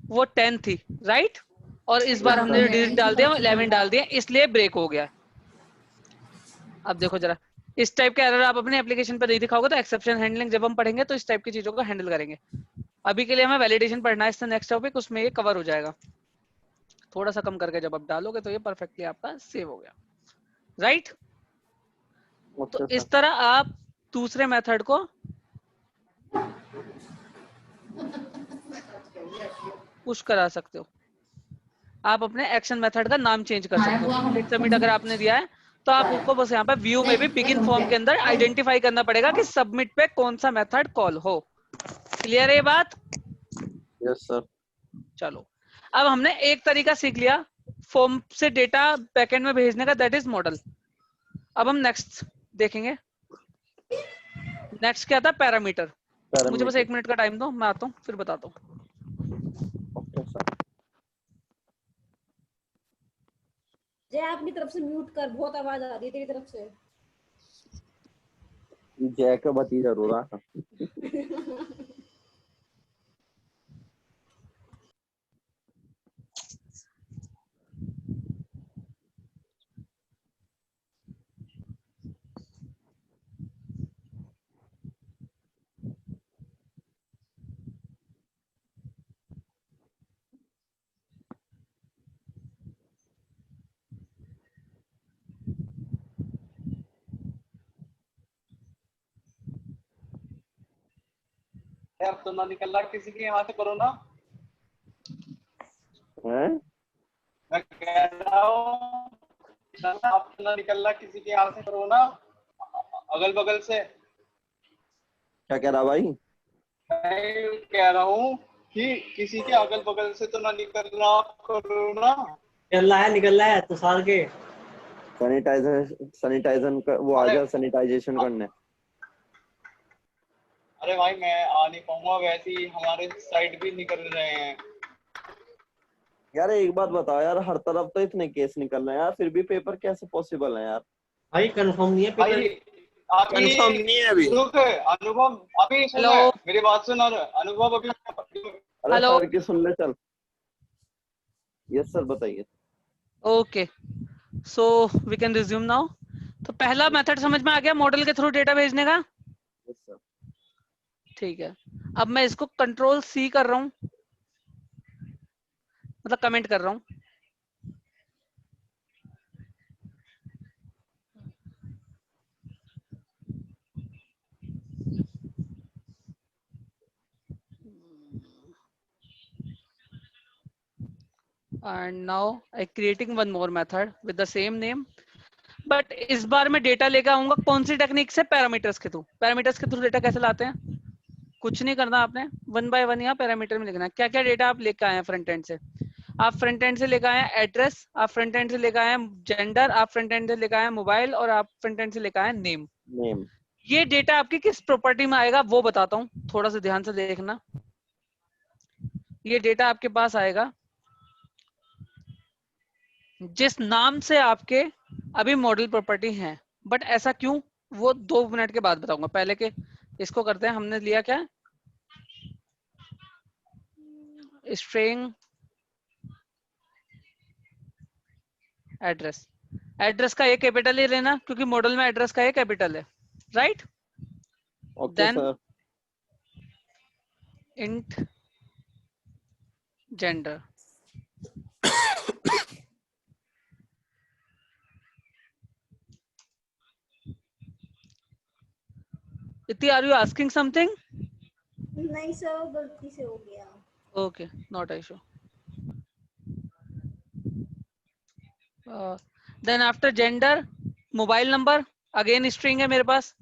S2: वो 10 थी, राइट, और इस बार हमने जो डिजिट डाल दिया वो 11 डाल दिया, इसलिए ब्रेक हो गया। अब देखो जरा, इस टाइप के एरर आप अपने एप्लीकेशन पर नहीं दिखाओगे तो एक्सेप्शन हैंडलिंग जब हम पढ़ेंगे तो इस टाइप की चीजों को हैंडल करेंगे। अभी के लिए हमें वैलिडेशन पढ़ना है, इससे नेक्स्ट टॉपिक उसमें ये कवर हो जाएगा। थोड़ा सा कम करके जब आप डालोगे तो ये परफेक्टली आपका सेव हो गया, राइट। तो
S1: ओके
S2: इस
S1: सर।
S2: तरह आप दूसरे मेथड को पुश करा सकते हो। आप अपने एक्शन मेथड का नाम चेंज कर सकते हो। क्लिक सबमिट अगर आपने दिया है तो आपको बस यहाँ पे व्यू में भी बिगिन फॉर्म के अंदर आइडेंटिफाई करना पड़ेगा कि सबमिट पे कौन सा मेथड कॉल हो। क्लियर है ये बात?
S1: Yes sir.
S2: चलो, अब हमने एक तरीका सीख लिया फॉर्म से डेटा बैकएंड में भेजने का, दैट इज मॉडल। अब हम नेक्स्ट देखेंगे। नेक्स्ट क्या था? पैरामीटर। मुझे बस 1 मिनट का टाइम दो, मैं आता हूँ फिर बताता हूँ।
S1: Okay sir.
S3: जय अपनी तरफ से म्यूट कर, बहुत आवाज आ रही है तेरी तरफ से।
S1: जय का बती जरूर आ।
S5: यार तो ना निकल रहा किसी के यहाँ से करो ना।
S1: हैं?
S5: मैं कह रहा हूँ आप तो ना निकल रहा किसी के यहाँ से करो ना, अगल बगल से।
S1: क्या कह रहा भाई?
S5: मैं कह रहा हूँ कि किसी के अगल बगल से तो ना निकल रहा करो ना।
S7: निकल रहा है तो साल के
S1: सैनिटाइजर का वो आ
S5: अरे
S1: गया, सैनिटाइजेशन करने।
S5: अरे भाई मैं आ नहीं पाऊंगा, वैसे ही हमारे साइड भी निकल रहे हैं।
S1: यार एक बात बताओ यार, हर तरफ तो इतने केस निकल रहे हैं यार, फिर भी पेपर कैसे पॉसिबल है यार?
S7: भाई कंफर्म नहीं है
S5: भाई
S7: पेपर।
S5: अभी
S4: कंफर्म नहीं है अभी।
S5: रुक, अनुभव अभी सुन
S2: हेलो
S5: ले, मेरी बात सुन। अनुभव अभी
S1: अरे
S2: हेलो।
S1: सर की सुन ले चल। यस सर बताइए।
S2: Okay, so we can resume now. तो पहला मेथड समझ में आ गया, मॉडल के थ्रू डेटा भेजने का।
S1: Yes sir.
S2: ठीक है, अब मैं इसको कंट्रोल सी कर रहा हूँ, मतलब कमेंट कर रहा हूँ। and now I creating one more method with the same name, but इस बार मैं डेटा लेकर आऊंगा कौन सी टेक्निक से? पैरामीटर्स के थ्रू। पैरामीटर्स के थ्रू डेटा कैसे लाते हैं? कुछ नहीं करना आपने, वन बाय वन यहाँ पैरामीटर में लिखना है। क्या क्या डेटा आप लेकर आए हैं फ्रंट एंड से? आप फ्रंट एंड से लेकर आए हैं एड्रेस, आप फ्रंट एंड से लेकर आए हैं जेंडर, आप फ्रंट एंड से लेकर आए हैं मोबाइल, और आप फ्रंट एंड से लेकर आए हैं नेम।
S1: नेम।
S2: ये डेटा आपकी किस प्रॉपर्टी में आएगा वो बताता हूँ, थोड़ा सा ध्यान से देखना। ये डेटा आपके पास आएगा जिस नाम से आपके अभी मॉडल प्रॉपर्टी है, बट ऐसा क्यों वो 2 मिनट के बाद बताऊंगा। पहले के इसको करते हैं। हमने लिया क्या? String address. एड्रेस का ए कैपिटल ही लेना क्योंकि मॉडल में एड्रेस का ए कैपिटल है, right?
S1: Okay
S2: then
S1: sir.
S2: Int gender. इति आर यू आस्किंग समथिंग?
S3: नहीं सर, गलती से हो गया।
S2: Okay, not issue. Then after gender mobile number, again string है मेरे पास।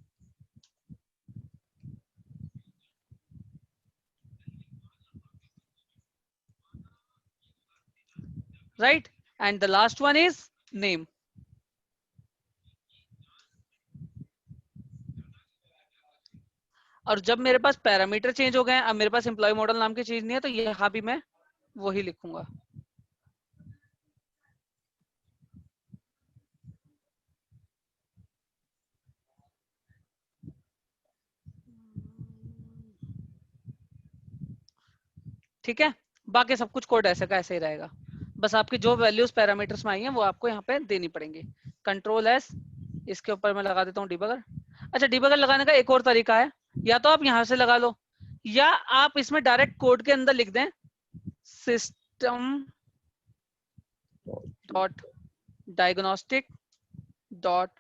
S2: Right, and the last one is name. और जब मेरे पास पैरामीटर चेंज हो गए, अब मेरे पास एम्प्लॉय मॉडल नाम की चीज नहीं है, तो यहाँ भी मैं वही लिखूंगा। ठीक है, बाकी सब कुछ कोड ऐसे का ऐसे ही रहेगा, बस आपकी जो वैल्यूज पैरामीटर्स में आई हैं वो आपको यहाँ पे देनी पड़ेंगी। कंट्रोल एस, इसके ऊपर मैं लगा देता हूँ डिबगर। अच्छा, डिबगर लगाने का एक और तरीका है, या तो आप यहाँ से लगा लो, या आप इसमें डायरेक्ट कोड के अंदर लिख दें system dot diagnostic dot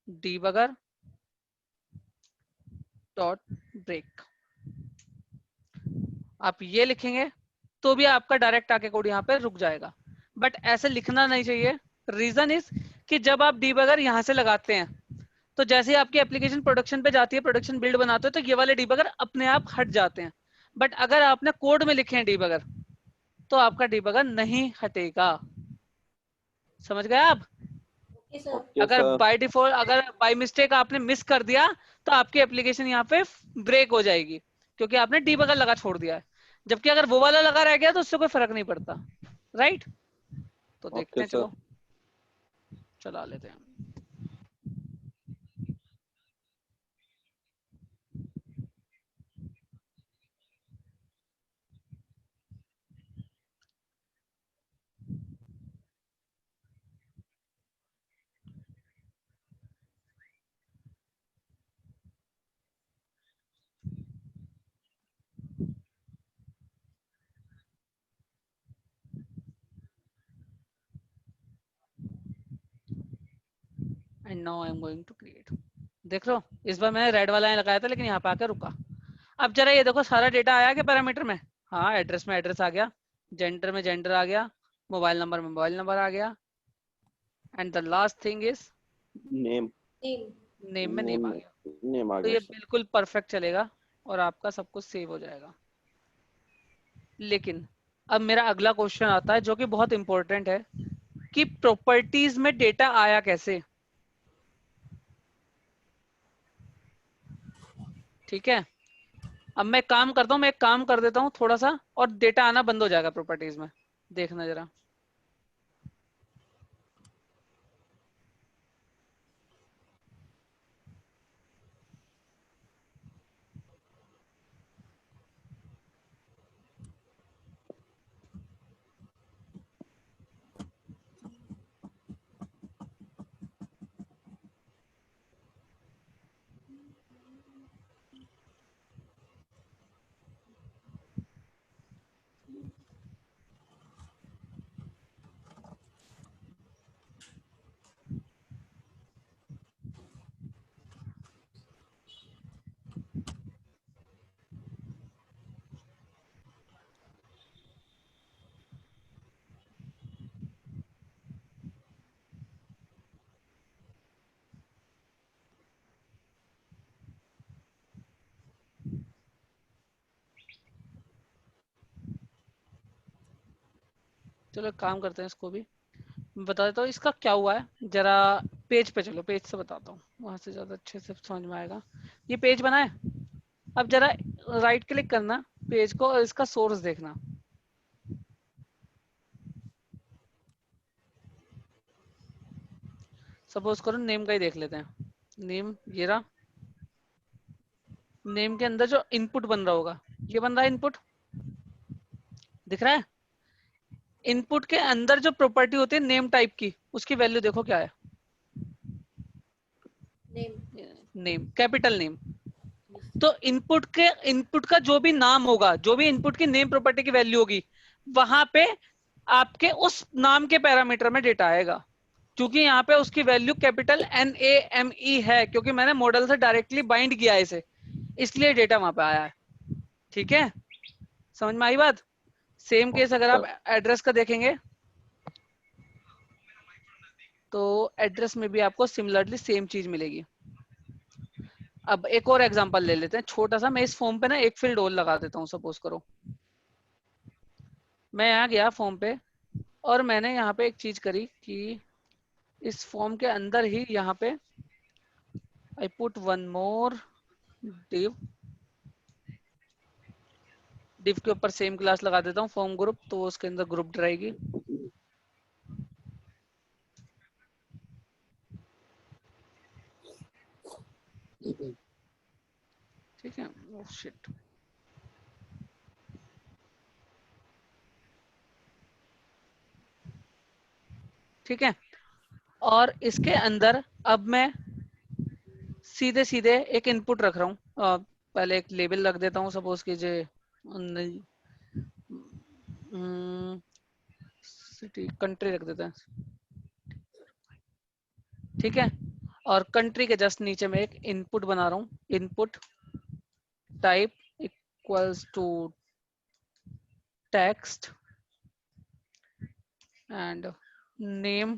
S2: debugger dot break. आप ये लिखेंगे तो भी आपका डायरेक्ट आके कोड यहाँ पे रुक जाएगा, बट ऐसे लिखना नहीं चाहिए। रीजन इज कि जब आप डिबगर यहाँ से लगाते हैं तो जैसे ही आपकी एप्लीकेशन प्रोडक्शन पे जाती है, प्रोडक्शन बिल्ड बनाते हो, तो ये वाले डिबगर अपने आप हट जाते हैं। बट अगर आपने कोड में लिखे हैं डिबगर, तो आपका डिबगर नहीं हटेगा। समझ गए आप?
S3: Okay sir.
S2: अगर बाय डिफॉल्ट, अगर बाय मिस्टेक आपने मिस कर दिया, तो आपकी एप्लीकेशन यहाँ पे ब्रेक हो जाएगी क्योंकि आपने डिबगर लगा छोड़ दिया है। जबकि अगर वो वाला लगा रह गया तो उससे कोई फर्क नहीं पड़ता, राइट? तो देखते हैं, चलो चला लेते हैं। And now I am going to create. देख लो, इस बार मैंने रेड वाला लगाया था लेकिन यहाँ पे आकर रुका। अब जरा ये देखो सारा डेटा आया क्या पैरामीटर में? हाँ, एड्रेस में एड्रेस आ गया, जेंडर में जेंडर आ गया, मोबाइल नंबर में मोबाइल नंबर आ गया, and the last thing is
S1: name
S3: name.
S2: Name में नेम आ गया।
S1: नेम आ
S2: तो
S1: गया
S2: ये
S1: सर।
S2: बिल्कुल परफेक्ट चलेगा और आपका सब कुछ सेव हो जाएगा। लेकिन अब मेरा अगला क्वेश्चन आता है जो कि बहुत इंपॉर्टेंट है कि प्रॉपर्टीज में डेटा आया कैसे। ठीक है, अब मैं काम करता हूँ, मैं एक काम कर देता हूँ थोड़ा सा और डेटा आना बंद हो जाएगा प्रॉपर्टीज में। देखना जरा, चलो एक काम करते हैं, इसको भी मैं बता देता हूँ इसका क्या हुआ है। जरा पेज पे चलो, पेज से बताता हूँ, वहां से ज्यादा अच्छे से समझ में आएगा। ये पेज बना है, अब जरा राइट क्लिक करना पेज को और इसका सोर्स देखना। सपोज करो नेम का ही देख लेते हैं। नेम ये रहा, नेम के अंदर जो इनपुट बन रहा होगा ये बन रहा है, इनपुट दिख रहा है। इनपुट के अंदर जो प्रॉपर्टी होती है नेम टाइप की, उसकी वैल्यू देखो क्या है,
S3: नेम।
S2: Name, capital name. तो इनपुट का जो भी नाम होगा, जो भी इनपुट की नेम प्रॉपर्टी की वैल्यू होगी, वहां पे आपके उस नाम के पैरामीटर में डेटा आएगा। क्योंकि यहाँ पे उसकी वैल्यू कैपिटल NAME है, क्योंकि मैंने मॉडल से डायरेक्टली बाइंड किया है इसे, इसलिए डेटा वहां पे आया है। ठीक है, समझ में आई बात? सेम केस अगर आप एड्रेस का देखेंगे तो एड्रेस में भी आपको सिमिलरली सेम चीज मिलेगी। अब एक और एग्जांपल ले लेते हैं छोटा सा। मैं इस फॉर्म पे ना एक फील्ड और लगा देता हूँ। सपोज करो मैं यहाँ गया फॉर्म पे और मैंने यहाँ पे एक चीज करी कि इस फॉर्म के अंदर ही यहाँ पे I put one more div, div के ऊपर सेम क्लास लगा देता हूँ फॉर्म ग्रुप, तो उसके अंदर ग्रुप रहेगी। ठीक है, oh shit. ठीक है, और इसके अंदर अब मैं सीधे सीधे एक इनपुट रख रहा हूँ। पहले एक लेबल रख देता हूँ, सपोज कीजिए सिटी, कंट्री रख देते हैं। ठीक है, और कंट्री के जस्ट नीचे में एक इनपुट बना रहा हूँ, input type equals to text and name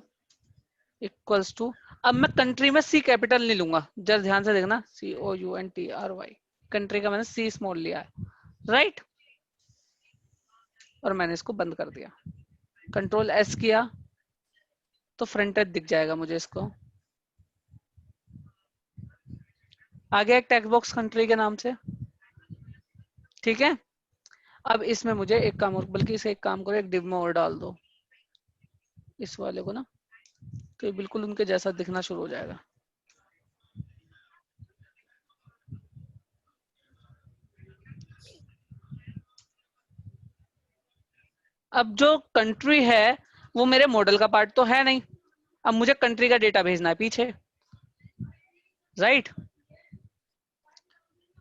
S2: equals to, अब मैं कंट्री में C कैपिटल नहीं लूंगा, जरा ध्यान से देखना, COUNTRY, कंट्री का मैंने C स्मॉल लिया है, राइट। और मैंने इसको बंद कर दिया, कंट्रोल S किया तो फ्रंट एंड दिख जाएगा मुझे। इसको आगे एक टेक्स्ट बॉक्स कंट्री के नाम से। ठीक है, अब इसमें मुझे एक काम और, बल्कि इसे एक काम करो, एक डिव में और डाल दो इस वाले को ना, तो बिल्कुल उनके जैसा दिखना शुरू हो जाएगा। अब जो कंट्री है वो मेरे मॉडल का पार्ट तो है नहीं, अब मुझे कंट्री का डेटा भेजना है पीछे, राइट।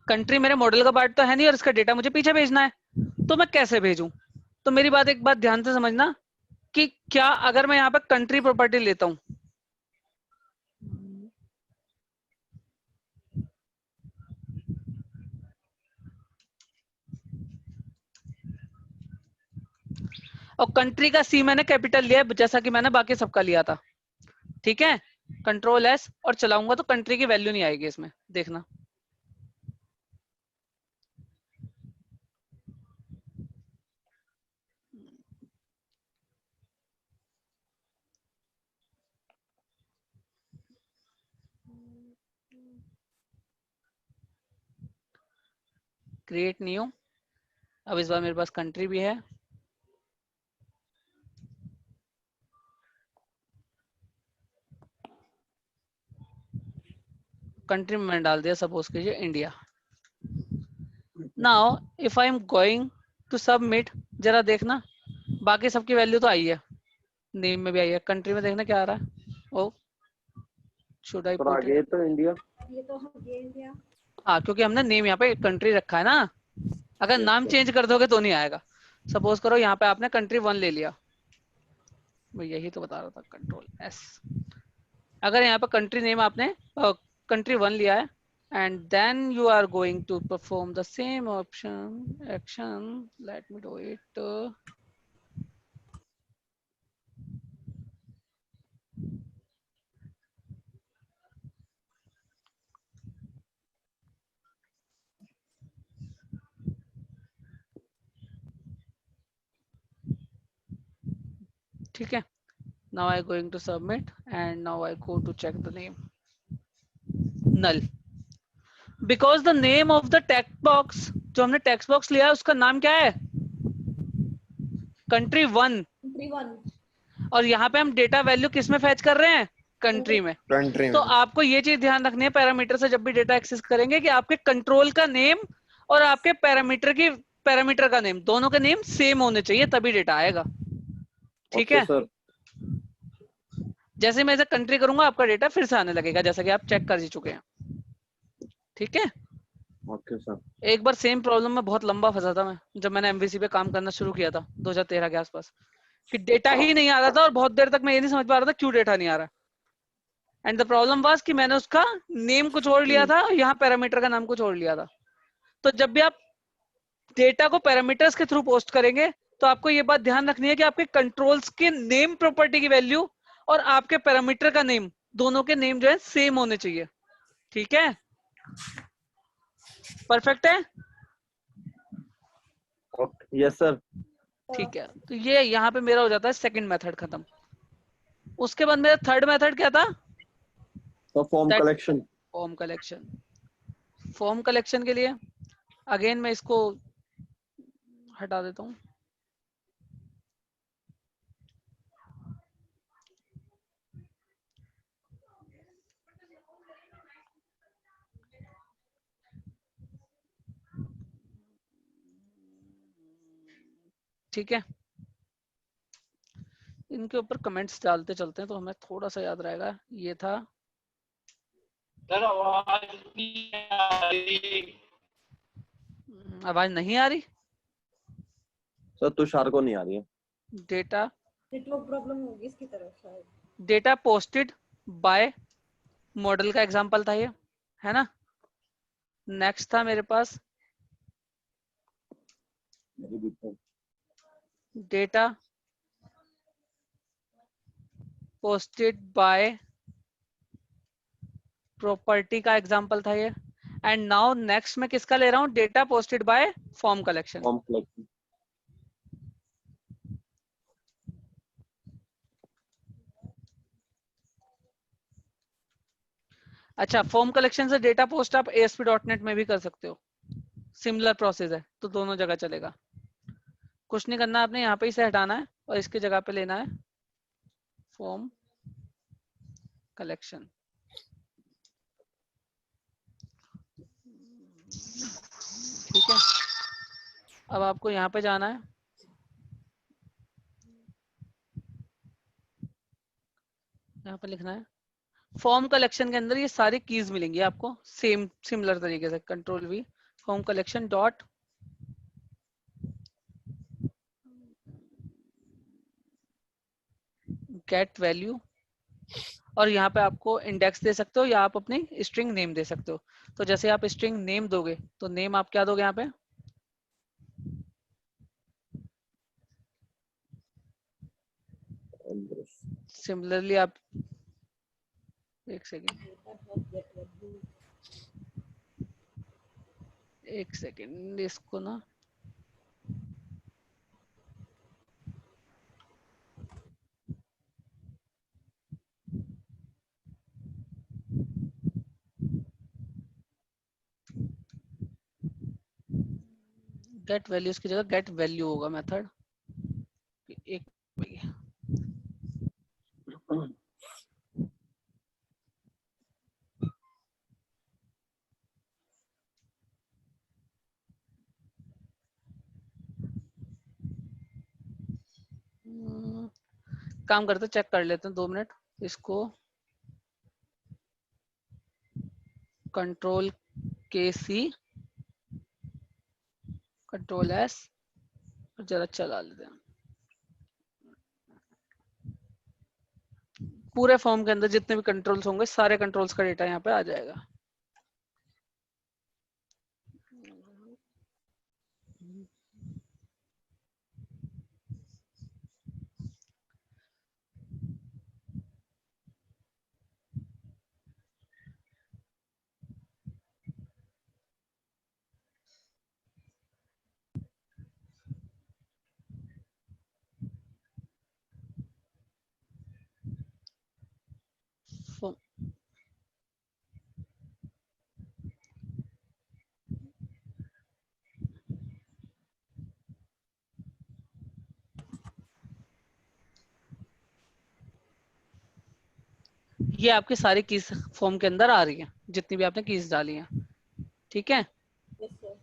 S2: कंट्री मेरे मॉडल का पार्ट तो है नहीं और इसका डेटा मुझे पीछे भेजना है, तो मैं कैसे भेजूं? तो मेरी बात एक बात ध्यान से समझना कि क्या अगर मैं यहाँ पे कंट्री प्रॉपर्टी लेता हूं, और कंट्री का सी मैंने कैपिटल लिया है जैसा कि मैंने बाकी सबका लिया था, ठीक है। कंट्रोल एस और चलाऊंगा तो कंट्री की वैल्यू नहीं आएगी इसमें, देखना। क्रिएट न्यू, अब इस बार मेरे पास कंट्री भी है। कंट्री में मैंने डाल दिया सपोज कीजिए India. Now if I am going to submit, जरा देखना बाकी सबकी वैल्यू तो आई है, नेम में भी आई है, कंट्री में देखना क्या आ रहा है। ओ शुड आई
S1: पर
S2: पुट
S1: आगे
S2: इट,
S1: तो इंडिया।
S3: ये तो ये इंडिया।
S2: हाँ क्योंकि हमने नेम यहाँ पे कंट्री रखा है ना, अगर
S1: Yes,
S2: नाम
S1: sir.
S2: चेंज कर दोगे तो नहीं आएगा। सपोज करो यहाँ पे आपने कंट्री 1 ले लिया, मैं यही तो बता रहा था, कंट्रोल एस। अगर यहाँ पे कंट्री नेम आपने कंट्री 1 लिया है and then you are going to perform the same action, let me do it, ठीक है। Now I going to submit and now I go to check the name, null, because the name of the text box, जो हमने text box लिया है उसका नाम क्या है, कंट्री 1,
S3: कंट्री 1।
S2: और यहाँ पे हम डेटा वैल्यू किस में फैच कर रहे हैं, कंट्री में।
S4: कंट्री
S2: तो
S4: में।
S2: आपको ये चीज ध्यान रखनी है पैरामीटर से जब भी डेटा एक्सेस करेंगे कि आपके कंट्रोल का नेम और आपके पैरामीटर का नेम, दोनों के नेम सेम होने चाहिए तभी डेटा आएगा, ठीक
S1: Okay,
S2: है।
S1: sir.
S2: जैसे मैं इसे कंट्री करूंगा आपका डेटा फिर से आने लगेगा, जैसा कि आप चेक कर ही चुके हैं, ठीक है।
S1: Okay, sir.
S2: एक बार सेम प्रॉब्लम में बहुत लंबा फंसा था मैं, जब मैंने एमवीसी पे काम करना शुरू किया था 2013 के आसपास, कि डेटा ही नहीं आ रहा था और बहुत देर तक मैं ये नहीं समझ पा रहा था क्यों डेटा नहीं आ रहा। एंड द प्रॉब्लम वाज कि मैंने उसका नेम कुछ और लिया था, यहाँ पैरामीटर का नाम कुछ और लिया था। तो जब भी आप डेटा को पैरामीटर्स के थ्रू पोस्ट करेंगे तो आपको ये बात ध्यान रखनी है कि आपके कंट्रोल्स के नेम प्रॉपर्टी की वैल्यू और आपके पैरामीटर का नेम, दोनों के नेम जो है सेम होने चाहिए, ठीक है। परफेक्ट है,
S1: Okay. Yes, sir.
S2: ठीक है। तो ये यहाँ पे मेरा हो जाता है सेकंड मेथड खत्म। उसके बाद मेरा थर्ड मेथड क्या था,
S1: So form
S2: That-
S1: collection.
S2: Form collection. Form collection के लिए अगेन मैं इसको हटा देता हूँ, ठीक है। इनके ऊपर कमेंट्स डालते चलते हैं तो हमें थोड़ा सा याद रहेगा। ये था,
S5: सर आवाज नहीं आ रही।
S2: आवाज नहीं आ रही,
S1: सर तुषार को नहीं आ रही है।
S2: डेटा
S3: नेटवर्क प्रॉब्लम होगी इसकी तरफ शायद।
S2: डेटा पोस्टेड बाय मॉडल का एग्जांपल था ये, है ना। नेक्स्ट था मेरे पास डेटा पोस्टेड बाय प्रॉपर्टी का एग्जांपल था ये। एंड नाउ नेक्स्ट मैं किसका ले रहा हूँ, data posted by form collection.
S1: Form collection.
S2: अच्छा, फॉर्म कलेक्शन से डेटा पोस्ट आप ASP.NET में भी कर सकते हो, सिमिलर प्रोसेस है, तो दोनों जगह चलेगा। कुछ नहीं करना, आपने यहाँ पे इसे हटाना है और इसकी जगह पे लेना है फॉर्म कलेक्शन। ठीक है, अब आपको यहाँ पे जाना है, यहाँ पे लिखना है फॉर्म कलेक्शन के अंदर ये सारी कीज मिलेंगी आपको सेम सिमिलर तरीके से। Control V, form collection dot get value, और यहाँ पे आपको इंडेक्स दे सकते हो या आप अपनी स्ट्रिंग नेम दे सकते हो। तो जैसे आप स्ट्रिंग नेम दोगे तो नेम आप क्या दोगे यहाँ पे, सिमिलरली आप एक सेकेंड इसको ना गेट वैल्यूज की जगह गेट वैल्यू होगा मेथड। एक काम करते चेक कर लेते हैं 2 मिनट। इसको कंट्रोल के सी कंट्रोल एस जरा चला लेते हैं। पूरे फॉर्म के अंदर जितने भी कंट्रोल्स होंगे सारे कंट्रोल्स का डेटा यहाँ पे आ जाएगा। ये आपकी सारी कीज फॉर्म के अंदर आ रही है, जितनी भी आपने कीज डाली हैं, ठीक है।
S3: Yes sir.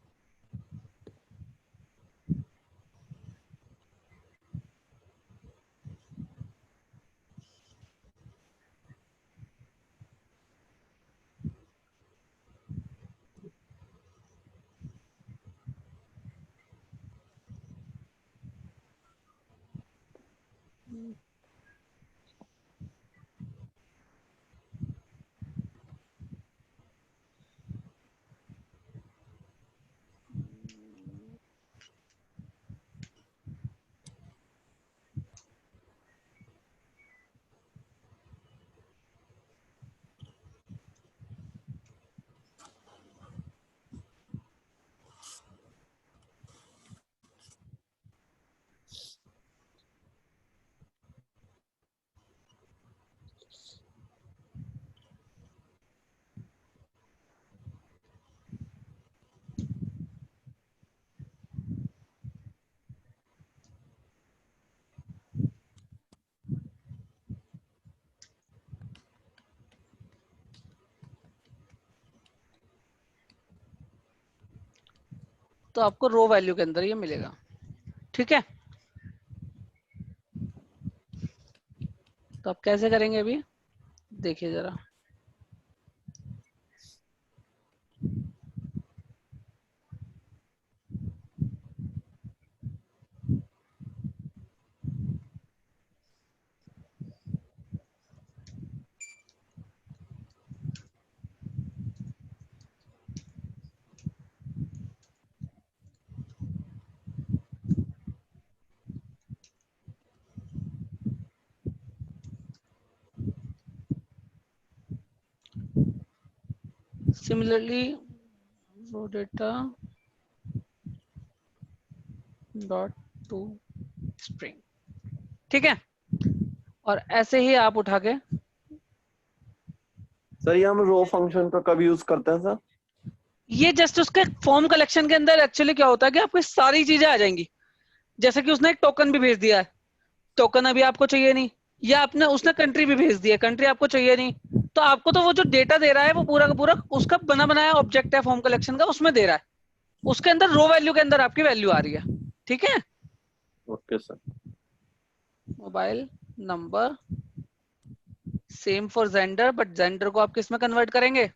S2: तो आपको रो वैल्यू के अंदर ये मिलेगा, ठीक है। तो आप कैसे करेंगे अभी देखिए जरा। Similarly row data dot to string, ठीक है। और ऐसे ही आप उठा के
S1: सर ये हम रो फंक्शन का कब यूज करते हैं सर?
S2: ये जस्ट उसके फॉर्म कलेक्शन के अंदर एक्चुअली क्या होता है कि आपको सारी चीजें आ जाएंगी। जैसे कि उसने एक टोकन भी भेज दिया है, टोकन अभी आपको चाहिए नहीं, या आपने उसने कंट्री भी भेज दिया, कंट्री आपको चाहिए नहीं, तो आपको तो वो जो डेटा दे रहा है वो पूरा का पूरा उसका बना बनाया ऑब्जेक्ट है फॉर्म कलेक्शन का, उसमें दे रहा है। उसके अंदर रो वैल्यू के अंदर आपकी वैल्यू आ रही है, ठीक है।
S1: Okay sir.
S2: Mobile number same for gender, but gender को आप किस में कन्वर्ट करेंगे?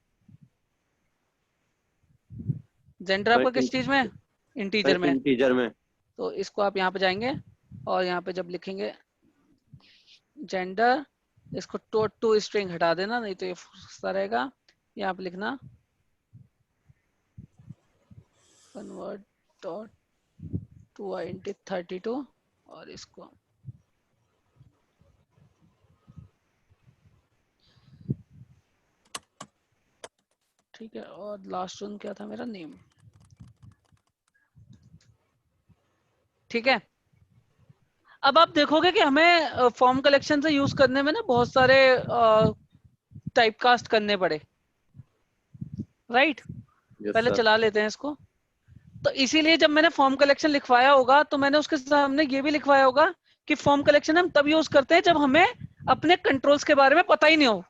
S2: जेंडर आपका किस चीज में? इंटीजर में।
S1: इंटीजर में।
S2: तो इसको आप यहाँ पे जाएंगे और यहाँ पे जब लिखेंगे जेंडर, इसको टू स्ट्रिंग हटा देना, नहीं तो ये फंसता रहेगा। यहाँ पे लिखना कन्वर्ट डॉट टू इंट 32 और इसको ठीक है, और लास्ट वन क्या था मेरा, नेम। ठीक है, अब आप देखोगे कि हमें फॉर्म कलेक्शन से यूज करने में ना बहुत सारे टाइप कास्ट करने पड़े, राइट।
S1: यस
S2: पहले
S1: सर।
S2: चला लेते हैं इसको। तो इसीलिए जब मैंने फॉर्म कलेक्शन लिखवाया होगा तो मैंने उसके सामने ये भी लिखवाया होगा कि फॉर्म कलेक्शन हम तब यूज करते हैं जब हमें अपने कंट्रोल्स के बारे में पता ही नहीं हो।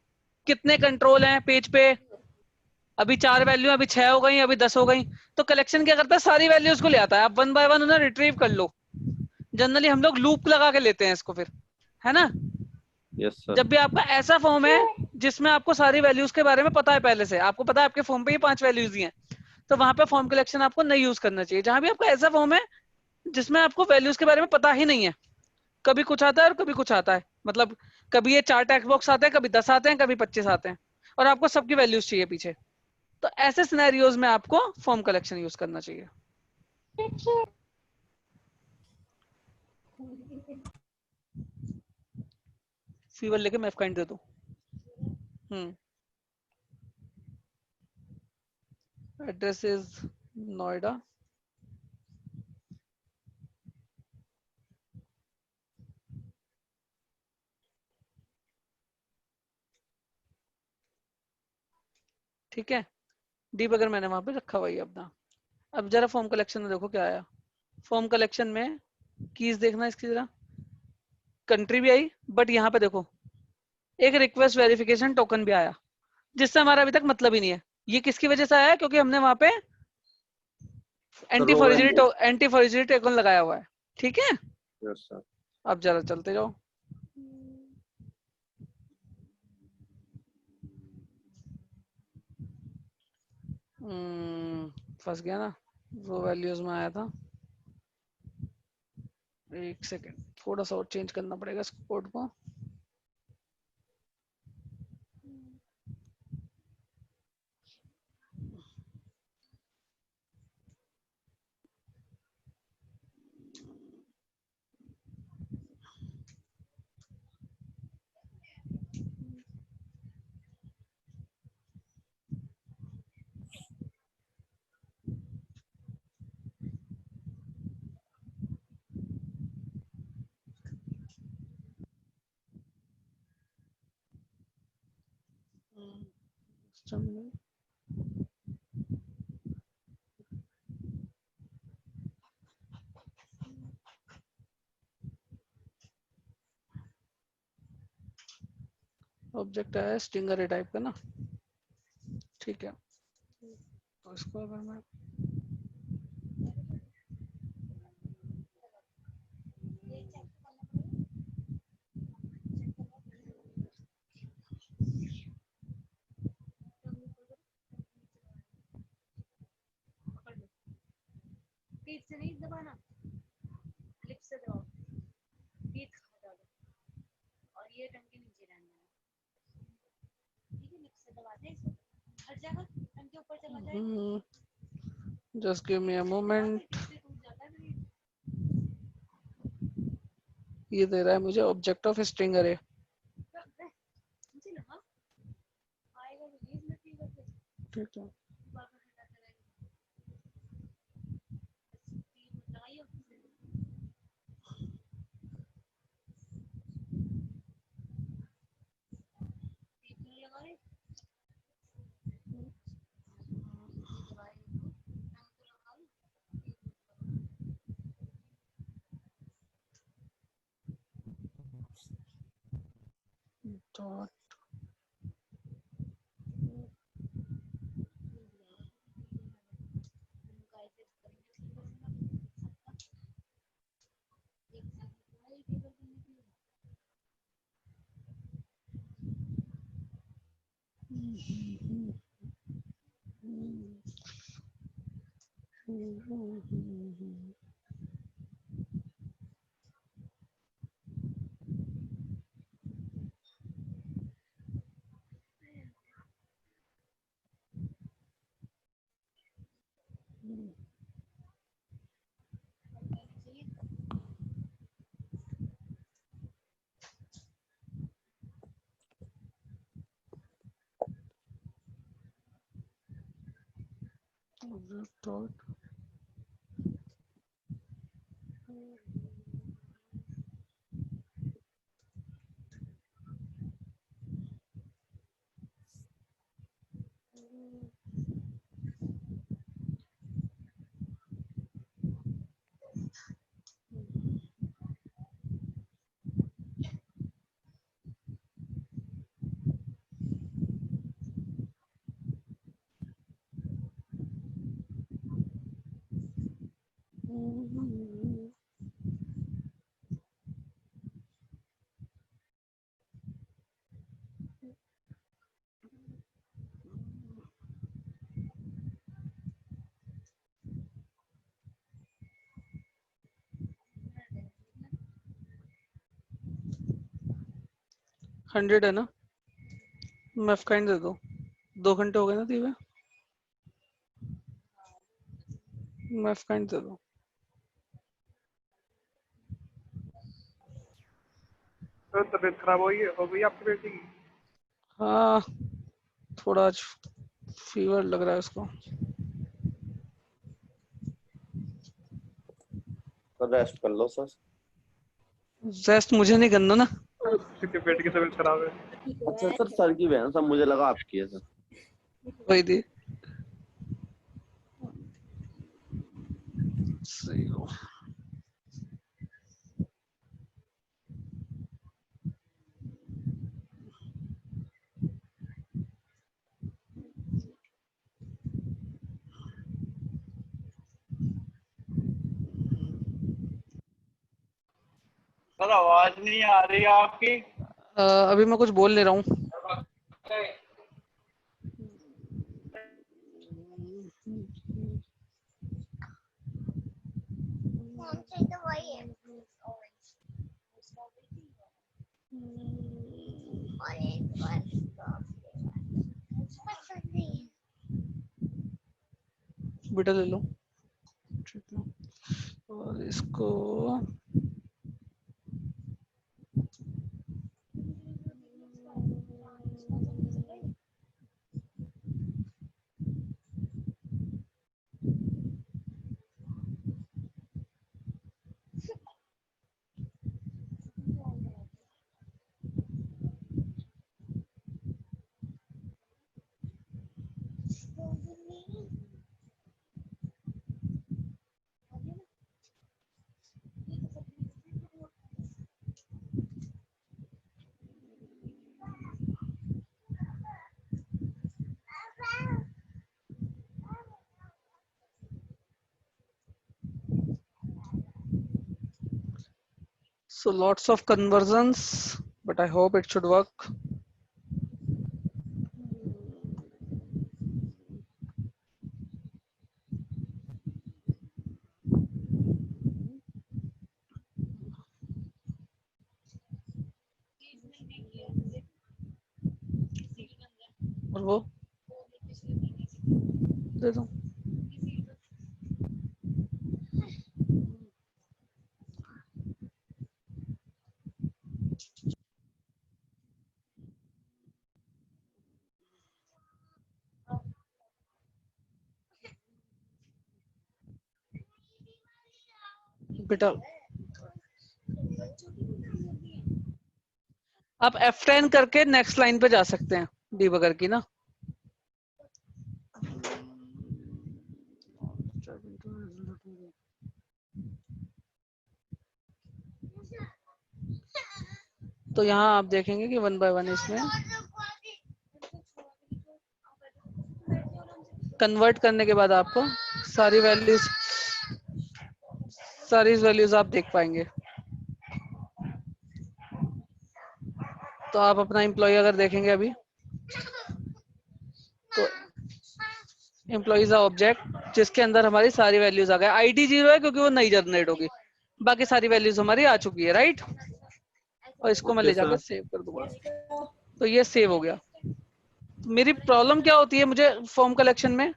S2: कितने कंट्रोल हैं पेज पे, अभी 4 वैल्यू, अभी 6 हो गई, अभी 10 हो गई। तो कलेक्शन क्या करता है, सारी वैल्यूज को ले आता है। आप 1 बाय 1 उन्हें रिट्रीव कर लो। जनरली हम लोग लूप लगा के लेते हैं इसको फिर, है ना।
S1: Yes sir.
S2: जब भी आपका ऐसा फॉर्म है जिसमें आपको सारी वैल्यूज के बारे में पता है, पहले से आपको पता है आपके फॉर्म पे ये 5 वैल्यूज ही हैं, तो वहां पे फॉर्म कलेक्शन आपको नहीं यूज करना चाहिए। जहां भी आपका ऐसा फॉर्म है जिसमें आपको वैल्यूज के बारे में पता ही नहीं है, कभी कुछ आता है और कभी कुछ आता है, मतलब कभी ये 4 टेक्स्ट बॉक्स आते हैं, कभी 10 आते हैं, कभी 25 आते हैं, और आपको सबकी वैल्यूज चाहिए पीछे, तो ऐसे सिनेरियोज में आपको फॉर्म कलेक्शन यूज करना चाहिए। फीवर लेके मैं काइंड दे दूं। एड्रेस इज नोएडा, ठीक है। डीबगर मैंने वहां पे रखा हुआ है अपना। अब जरा फॉर्म कलेक्शन में देखो क्या आया। फॉर्म कलेक्शन में कीज देखना इसकी जरा, कंट्री भी आई, बट यहाँ पे देखो एक रिक्वेस्ट वेरिफिकेशन टोकन भी आया, जिससे हमारा अभी तक मतलब ही नहीं है। ये किसकी वजह से आया है, क्योंकि हमने वहां पे
S1: रो एंड
S2: एंटी फॉर्जरी टोकन लगाया हुआ है, ठीक है।
S1: Yes sir.
S2: अब जरा चलते जाओ। फंस गया ना, वो वैल्यूज में आया था। एक सेकेंड, थोड़ा सा और चेंज करना पड़ेगा इस कोड को। ऑब्जेक्ट है स्ट्रिंग अरे टाइप का ना, ठीक है। तो इसको अगर मैं
S3: पीठ से नहीं दबाना, लिप से दबाओ, पीठ हटा दो और ये टंग के नीचे रहने देना, ठीक है। लिप से दबाते हैं इसको, हट जाएगा, टंग के ऊपर चला जाएगा।
S2: Just give me a moment. ये दे रहा है मुझे ऑब्जेक्ट ऑफ स्ट्रिंग अरे,
S3: मुझे लगा आएगा रिलीज में फीवर पे
S2: ठीक है।
S3: बार बार हटाते रहेगा। लगाइए लगाए
S2: डॉट 100 है ना, मैफ काइंड दे दो, 2 घंटे हो गए ना दिए हुए, मैफ काइंड दे दो।
S8: तो तबीयत खराब हो गई आपकी बेटी की?
S2: हाँ थोड़ा आज फीवर लग रहा है उसको।
S1: तो रेस्ट कर लो सर।
S2: रेस्ट मुझे नहीं करना ना।
S8: उसके बेटे की तबीयत खराब है।
S1: अच्छा सर की बहन सब, मुझे लगा आपकी है सर।
S2: वही थी। सही हो।
S5: सर आवाज नहीं आ रही है आपकी।
S2: अभी मैं कुछ बोल ले रहा हूँ। बेटा ले लो, ठीक है। और इसको so lots of conversions, but I hope it should work. और वो दे दो। बेटा आप F10 करके नेक्स्ट लाइन पे जा सकते हैं डीबगर की ना। तो यहाँ आप देखेंगे कि 1 बाय 1 इसमें कन्वर्ट करने के बाद आपको सारी वैल्यूज आप देख पाएंगे। तो आप अपना एम्प्लॉय अगर देखेंगे अभी तो एम्प्लॉइज ऑब्जेक्ट जिसके अंदर हमारी सारी वैल्यूज आ गए। आईडी 0 है क्योंकि वो नई जनरेट होगी, बाकी सारी वैल्यूज हमारी आ चुकी है, राइट। और इसको मैं ले जाकर सेव कर दूंगा, तो ये सेव हो गया। मेरी प्रॉब्लम क्या होती है मुझे फॉर्म कलेक्शन में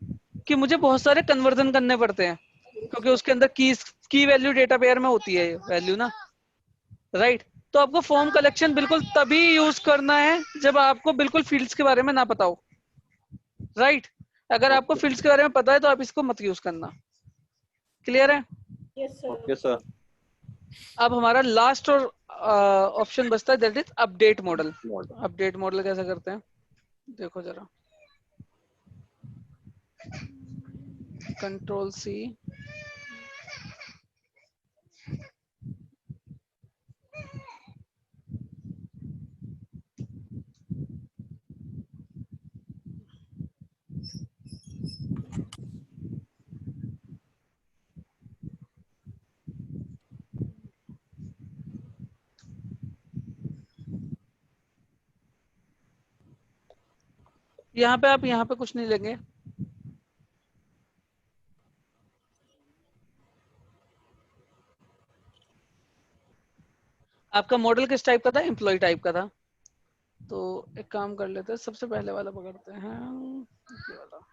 S2: कि मुझे बहुत सारे कन्वर्जन करने पड़ते हैं क्योंकि उसके अंदर की वैल्यू डेटा पेयर में होती है वैल्यू ना, राइट। तो आपको फॉर्म कलेक्शन बिल्कुल तभी यूज करना है जब आपको बिल्कुल फील्ड्स के बारे में ना पता हो, राइट। अगर आपको फील्ड्स के बारे में पता है तो आप इसको मत यूज करना। क्लियर है?
S1: Okay sir.
S2: अब हमारा लास्ट और ऑप्शन बचता है, that is update model. Update model कैसे करते हैं देखो जरा। कंट्रोल सी, यहाँ पे आप यहाँ पे कुछ नहीं लेंगे। आपका मॉडल किस टाइप का था? एम्प्लॉय टाइप का था। तो एक काम कर लेते हैं, सबसे पहले वाला पकड़ते हैं, ये वाला।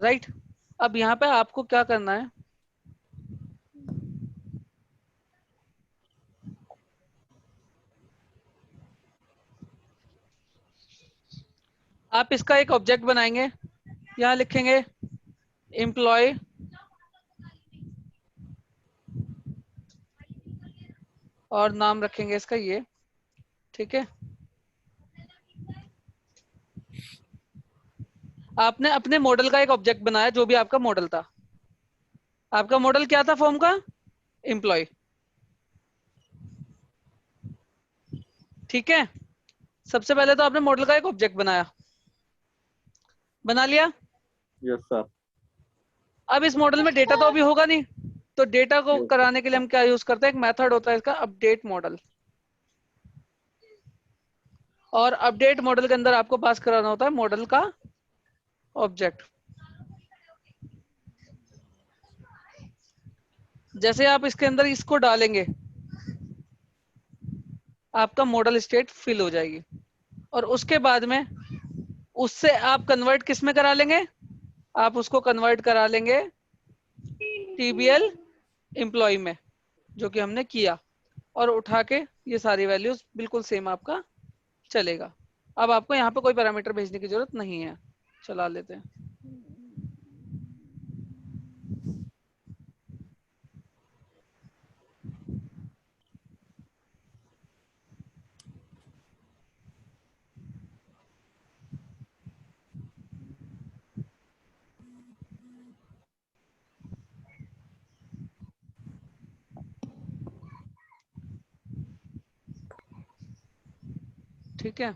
S2: राइट। अब यहाँ पे आपको क्या करना है, आप इसका एक ऑब्जेक्ट बनाएंगे, यहाँ लिखेंगे एम्प्लॉय और नाम रखेंगे इसका ये, ठीक है। आपने अपने मॉडल का एक ऑब्जेक्ट बनाया, जो भी आपका मॉडल था। आपका मॉडल क्या था फॉर्म का? एम्प्लॉय, ठीक है। सबसे पहले तो आपने मॉडल का एक ऑब्जेक्ट बनाया, बना लिया।
S1: Yes sir.
S2: अब इस मॉडल में डेटा तो अभी होगा नहीं, तो डेटा को
S1: Yes.
S2: कराने के लिए हम क्या यूज करते हैं, एक मेथड होता है इसका अपडेट मॉडल। और अपडेट मॉडल के अंदर आपको पास कराना होता है मॉडल का ऑब्जेक्ट। जैसे आप इसके अंदर इसको डालेंगे, आपका मॉडल स्टेट फिल हो जाएगी। और उसके बाद में उससे आप कन्वर्ट किस में करा लेंगे? आप उसको कन्वर्ट करा लेंगे TBL एम्प्लॉय में, जो कि हमने किया, और उठा के ये सारी वैल्यूज बिल्कुल सेम आपका चलेगा। अब आपको यहाँ पे कोई पैरामीटर भेजने की जरूरत नहीं है। चला लेते हैं। ठीक है,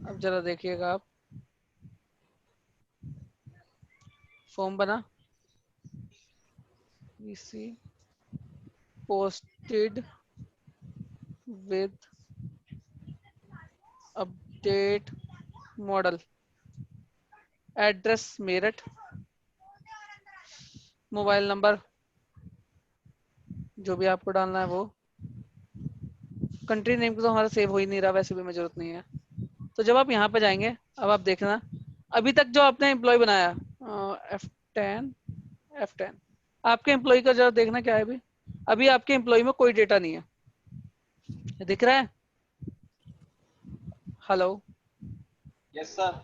S2: अब जरा देखिएगा आप, फॉर्म बना, PC posted with update model, address Meerut, mobile number जो भी आपको डालना है वो, कंट्री नेम तो हमारा सेव हो ही नहीं रहा, वैसे भी में जरूरत नहीं है। तो जब आप यहाँ पे जाएंगे, अब आप देखना अभी तक जो आपने एम्प्लॉय बनाया F10 आपके एम्प्लॉय का जरा देखना क्या है। अभी आपके एम्प्लॉय में कोई डेटा नहीं है, दिख रहा है? Hello,
S5: yes sir.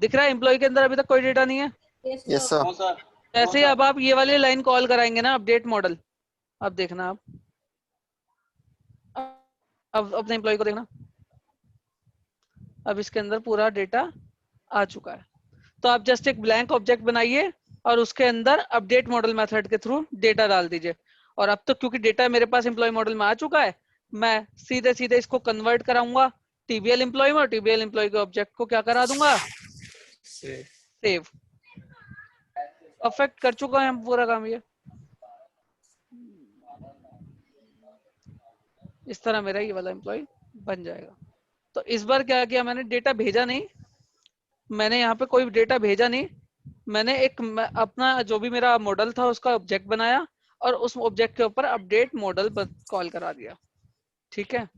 S2: दिख रहा है एम्प्लॉय के अंदर अभी तक कोई डेटा नहीं है?
S4: Yes sir.
S5: No sir.
S2: ऐसे ही अब आप ये वाली लाइन कॉल कराएंगे ना, अपडेट मॉडल, अब देखना आप, अब अपने एम्प्लॉय को देखना, अब इसके अंदर पूरा डेटा आ चुका है। तो आप जस्ट एक ब्लैंक ऑब्जेक्ट बनाइए और उसके अंदर अपडेट मॉडल मेथड के थ्रू डेटा डाल दीजिए। और अब तो क्योंकि डेटा मेरे पास एम्प्लॉय मॉडल में आ चुका है, मैं सीधे सीधे इसको कन्वर्ट कराऊंगा TBL एम्प्लॉय में, और TBL एम्प्लॉय के ऑब्जेक्ट को क्या करा दूंगा, सेव। परफेक्ट कर चुका है हम पूरा काम। ये इस तरह मेरा ये वाला एम्प्लॉय बन जाएगा। तो इस बार क्या किया मैंने, डेटा भेजा नहीं, मैंने यहाँ पे कोई डेटा भेजा नहीं, मैंने एक अपना जो भी मेरा मॉडल था उसका ऑब्जेक्ट बनाया और उस ऑब्जेक्ट के ऊपर अपडेट मॉडल कॉल करा दिया। ठीक है,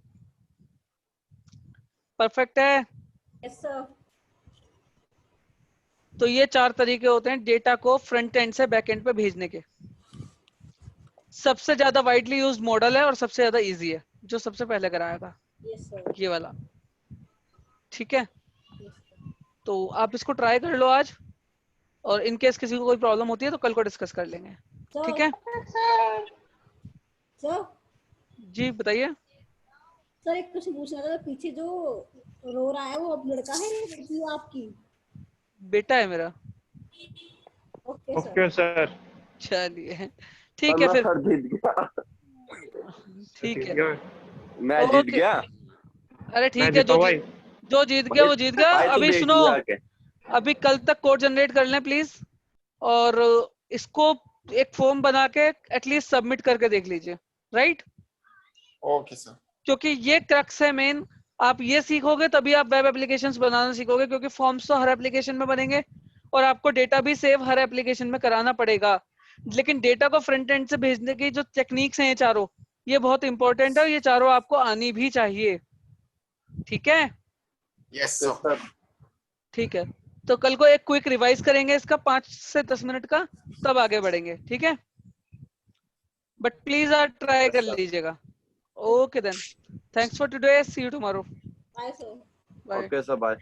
S2: परफेक्ट है।
S9: Yes sir.
S2: तो ये 4 तरीके होते हैं डेटा को फ्रंट एंड से बैक एंड पे भेजने के। सबसे ज्यादा वाइडली यूज्ड मॉडल है और सबसे ज्यादा इजी है, जो सबसे पहले कराया था
S9: यस सर।
S2: ये वाला। ठीक है,
S9: यस सर।
S2: तो आप इसको ट्राई कर लो आज, और इन केस किसी को कोई प्रॉब्लम होती है तो कल को डिस्कस कर लेंगे। ठीक है
S9: सर
S2: जी, बताइए।
S9: सर एक क्वेश्चन पूछना था, पीछे जो रो रहा है वो अब लड़का है या लड़की है आपकी?
S2: बेटा है मेरा।
S9: Okay sir.
S8: Okay sir.
S2: चलिए ठीक है
S1: मैं
S2: फिर।
S1: सर जीत गया।
S2: ठीक है,
S1: मैं जीत
S2: ओके।
S1: गया।
S2: अरे
S8: मैं
S2: ठीक है,
S8: जीता हूँ भाई।
S2: जो जीत गया वो जीत गया।
S1: भाई तू
S2: अभी
S1: देख
S2: सुनो,
S1: लिया के।
S2: अभी कल तक कोड जनरेट कर लें प्लीज, और इसको एक फॉर्म बना के एटलीस्ट सबमिट करके देख लीजिए, राइट?
S4: Okay sir.
S2: क्योंकि ये क्रक्स है मेन। आप ये सीखोगे तभी आप वेब एप्लीकेशंस बनाना सीखोगे, क्योंकि फॉर्म्स तो हर एप्लीकेशन में बनेंगे और आपको डेटा भी सेव हर एप्लीकेशन में कराना पड़ेगा। लेकिन डेटा को फ्रंट एंड से भेजने की जो टेक्निक्स हैं ये चारों, ये बहुत इंपॉर्टेंट है और ये चारों आपको आनी भी चाहिए। ठीक है?
S4: यस
S1: तो
S4: सर।
S1: सर
S2: ठीक है, तो कल को एक क्विक रिवाइज करेंगे इसका 5 से 10 मिनट का, तब आगे बढ़ेंगे। ठीक है, बट प्लीज आप ट्राई कर लीजिएगा। Okay then, thanks for today, see you tomorrow.
S9: Bye sir.
S2: Bye.
S1: Okay sir bye.